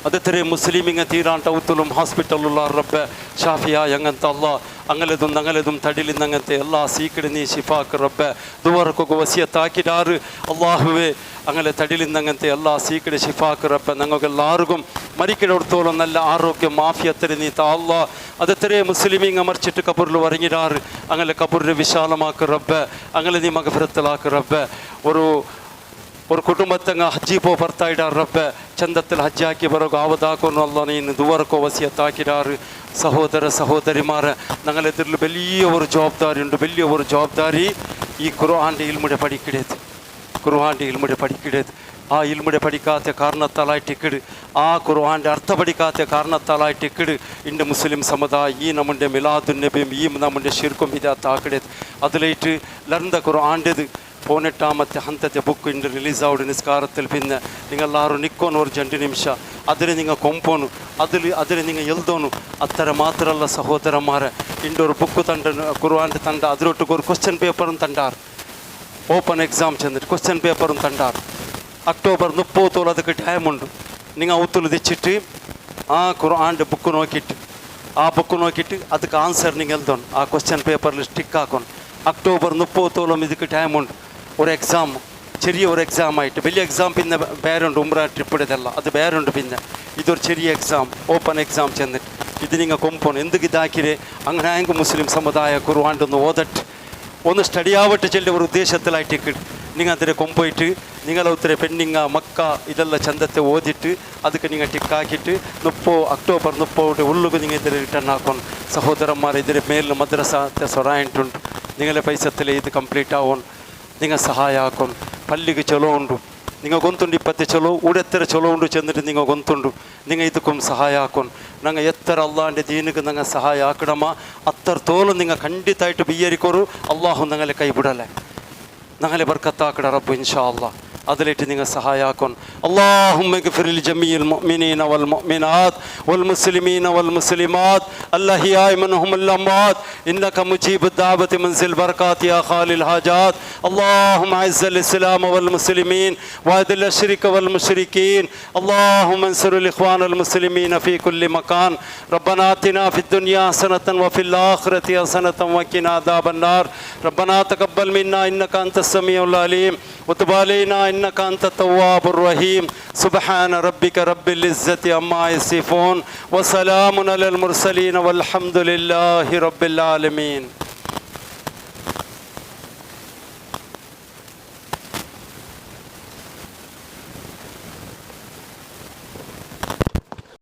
അതെത്ര മുസ്ലിമിങ്ങ തീരാണ്ട ഔത്തുലും ഹാസ്പിറ്റലുള്ള റബ്ബെ ഷാഫിയ അങ്ങനത്തെ അല്ലാ അങ്ങലതും തടിലിന്ന് അങ്ങനത്തെ എല്ലാ സീക്കടി നീ ഷിഫാക്ക് റബ്ബെ ദുവറക്കൊക്കെ വസിയത്താക്കിടാറ് അള്ളാഹുവേ അങ്ങനെ തടിലിന്ന് അങ്ങനത്തെ എല്ലാ സീക്കടി ഷിഫാക്ക് റബ്ബെ ഞങ്ങൾക്ക് എല്ലാവർക്കും മരിക്കിടത്തോളം നല്ല ആരോഗ്യം മാഫിയത്തിന് നീ താ അല്ലാ. അതെത്രേ മുസ്ലിമീങ്ങ മറിച്ചിട്ട് കബറിൽ വരങ്ങിടാറ് അങ്ങനെ കബറിനെ വിശാലമാക്ക് റബ്ബ്, അങ്ങനെ നീ മഗഫിറത്തിലാക്ക് റബ്ബ്. ഒരു കുടുംബത്തങ്ങ ഹജ്ജി പോ ഭർത്തായിടാറ് റബ്ബ്, ചന്തത്തിൽ ഹജ്ജാക്കി ബറോಗ ആവതാക്കുന്നു അല്ല നീನು ದುವರ್ಕೋ ವಸಿಯತ್ತಾಕಿಡಾರು. സഹോദര സഹോദരിമാരെ ഞങ്ങളെതിരിൽ വലിയ ഒരു ജവാബ്ദാരി ഉണ്ട്, വലിയ ഒരു ജവാബ്ദാരി. ഈ ഖുർആന്റെ ഇൽമുടെ പഠിക്കിടേത്, ഖുർആന്റെ ഇൽമുടെ പഠിക്കിടേത്. ആ ഇൽമുടെ പഠിക്കാത്ത കാരണത്താലായിട്ടിക്കിട്, ആ ഖുർആന്റെ അർത്ഥ പഠിക്കാത്ത കാരണത്താലായിട്ടിക്കിട് ഇന്ന് മുസ്ലിം സമുദായം ഈ നമ്മുടെ മിലാദുൻ നബിയും ഈ നമ്മുടെ ഷിർക്കും ഇതാത്താക്കിടേത്. അതിലേറ്റ് ലർന്ത ഖുർആൻ്റെത് 18ാമത്തെ ഹന്തത്തെ ബുക്ക് ഇന്ന് റിലീസാവുടെ നിസ്കാരത്തിൽ പിന്നെ നിങ്ങളെല്ലാവരും നിൽക്കോನು ഒരു 2 ನಿಮಿಷ അതിന് നിങ്ങൾ കൊമ്പോನು അതിൽ നിങ്ങൾ എഴുതോನು. അത്ര മാത്രമല്ല സഹോദരന്മാരെ, ഇന്നൊരു ബുക്ക് തണ്ട ഖുർആൻ്റെ തണ്ട അതിലോട്ട് ഒരു ക്വസ്റ്റ്യൻ പേപ്പറും തണ്ടാറ്. ഓപ്പൺ എക്സാം ചെന്നിട്ട് ക്വസ്റ്റ്യൻ പേപ്പറും തണ്ടാറ്. October 30 ಅದಕ್ಕೆ ಟೈಮ್ ಉಂಟು. നിങ്ങൾ ഔത്തുൽ തെച്ചിട്ട് ആ ഖുർആൻ്റെ ബുക്ക് നോക്കിയിട്ട് ಅದಕ್ಕೆ ആൻസർ നിങ്ങൾ എഴുതണം. ആ ക്വസ്റ്റ്യൻ പേപ്പറിൽ സ്റ്റിക്ക് ആക്കണം. October 30 ಇದಕ್ಕೆ ടൈം ഉണ്ട്. ഒരു എക്സാം, ചെറിയ ഒരു എക്സാം ആയിട്ട്. വലിയ എക്സാം പിന്നെ വേറുണ്ട്, ഉംറ ട്രിപ്പിടതല്ല, അത് വേറുണ്ട്. പിന്നെ ഇതൊരു ചെറിയ എക്സാം, ഓപ്പൺ എക്സാം ചെന്നിട്ട് ഇത് നിങ്ങൾ കൊമ്പോണം. എന്തൊക്കെ ഇതാക്കിരെ അങ്ങനെ ആയെങ്കിൽ മുസ്ലിം സമുദായ ഖുർആൻ്റെ ഒന്ന് ഓതട്ട് ഒന്ന് സ്റ്റഡി ആവട്ടെ ചെല്ലിയ ഒരു ഉദ്ദേശത്തിലായിട്ട് നിങ്ങൾ അതിനെ കൊമ്പോയിട്ട് നിങ്ങളെ ഉത്തര പെണ്ണിങ്ങ മക്ക ഇതെല്ലാം ചന്തത്തെ ഓದಿಟ್ಟು ಅದಕ್ಕೆ നിങ്ങൾ ಟಿಕ್ಕಾಕಿಟ್ಟು October 30 ഉള്ളുക നിങ്ങൾ ഇതിൽ റിട്ടേൺ ആക്കണം. സഹോദരന്മാർ ഇതിന് മേലിൽ മദ്രസത്തെ സൊറായിട്ടുണ്ടുണ്ട്. നിങ്ങളെ പൈസത്തിൽ ഇത് കംപ്ലീറ്റ് ആവണം. നിങ്ങൾ സഹാಯ ಹಾಕೊಂಡು ಪಲ್ಲಿಗೆ ಚಲೋ ಉಂಟು, നിങ്ങൾ ಗೊಂತುಂಡು 20 ಚಲೋ ಊಡೆತ್ತರ ಚಲೋ ಉಂಟು ಚೆಂದಿട്ട് നിങ്ങൾ ಗೊಂತುಂಡು നിങ്ങൾ ಇದಕ್ಕೂ ಸಹಾಯ ಹಾಕೊಂಡು ನಂಗೆ ಎತ್ತರ ಅಲ್ಲಾಂಡೆ ದೀನಿಗೆ ನಂಗೆ ಸಹಾಯ ಹಾಕಡಮ್ಮ. ಅತ್ತರ ತೋಲು നിങ്ങൾ ಖಂಡಿತಾയിട്ട് ಬಿಯ್ಯರಿಕೋರು ಅಲ್ಲಾಹು ನಂಗಲೆ ಕೈ ಬಿಡಲೆ, ನಂಗಲೆ ಬರ್ಕತ್ತಾಕಡ ರಬ್ಬು ಇನ್ಶಾ ಅಲ್ಲಾಹ್. അതിലേറ്റ് നിങ്ങൾ സഹായാക്കണം. اللهم اغفر لجميع المؤمنين والمؤمنات والمسلمين والمسلمات الأحياء منهم الأموات إنك مجيب الدعوة منزل البركات يا خالي الحاجات. اللهم أعز الإسلام والمسلمين وأذل الشرك والمشركين. اللهم انصر الإخوان المسلمين في كل مكان. ربنا آتنا في الدنيا حسنة وفي الآخرة حسنة وقنا عذاب النار. ربنا تقبل منا إنك أنت السميع العليم وتب علينا إنك أنت التواب الرحيم. سبحان ربك رب العزة عما يصفون وسلام على المرسلين والحمد لله رب العالمين.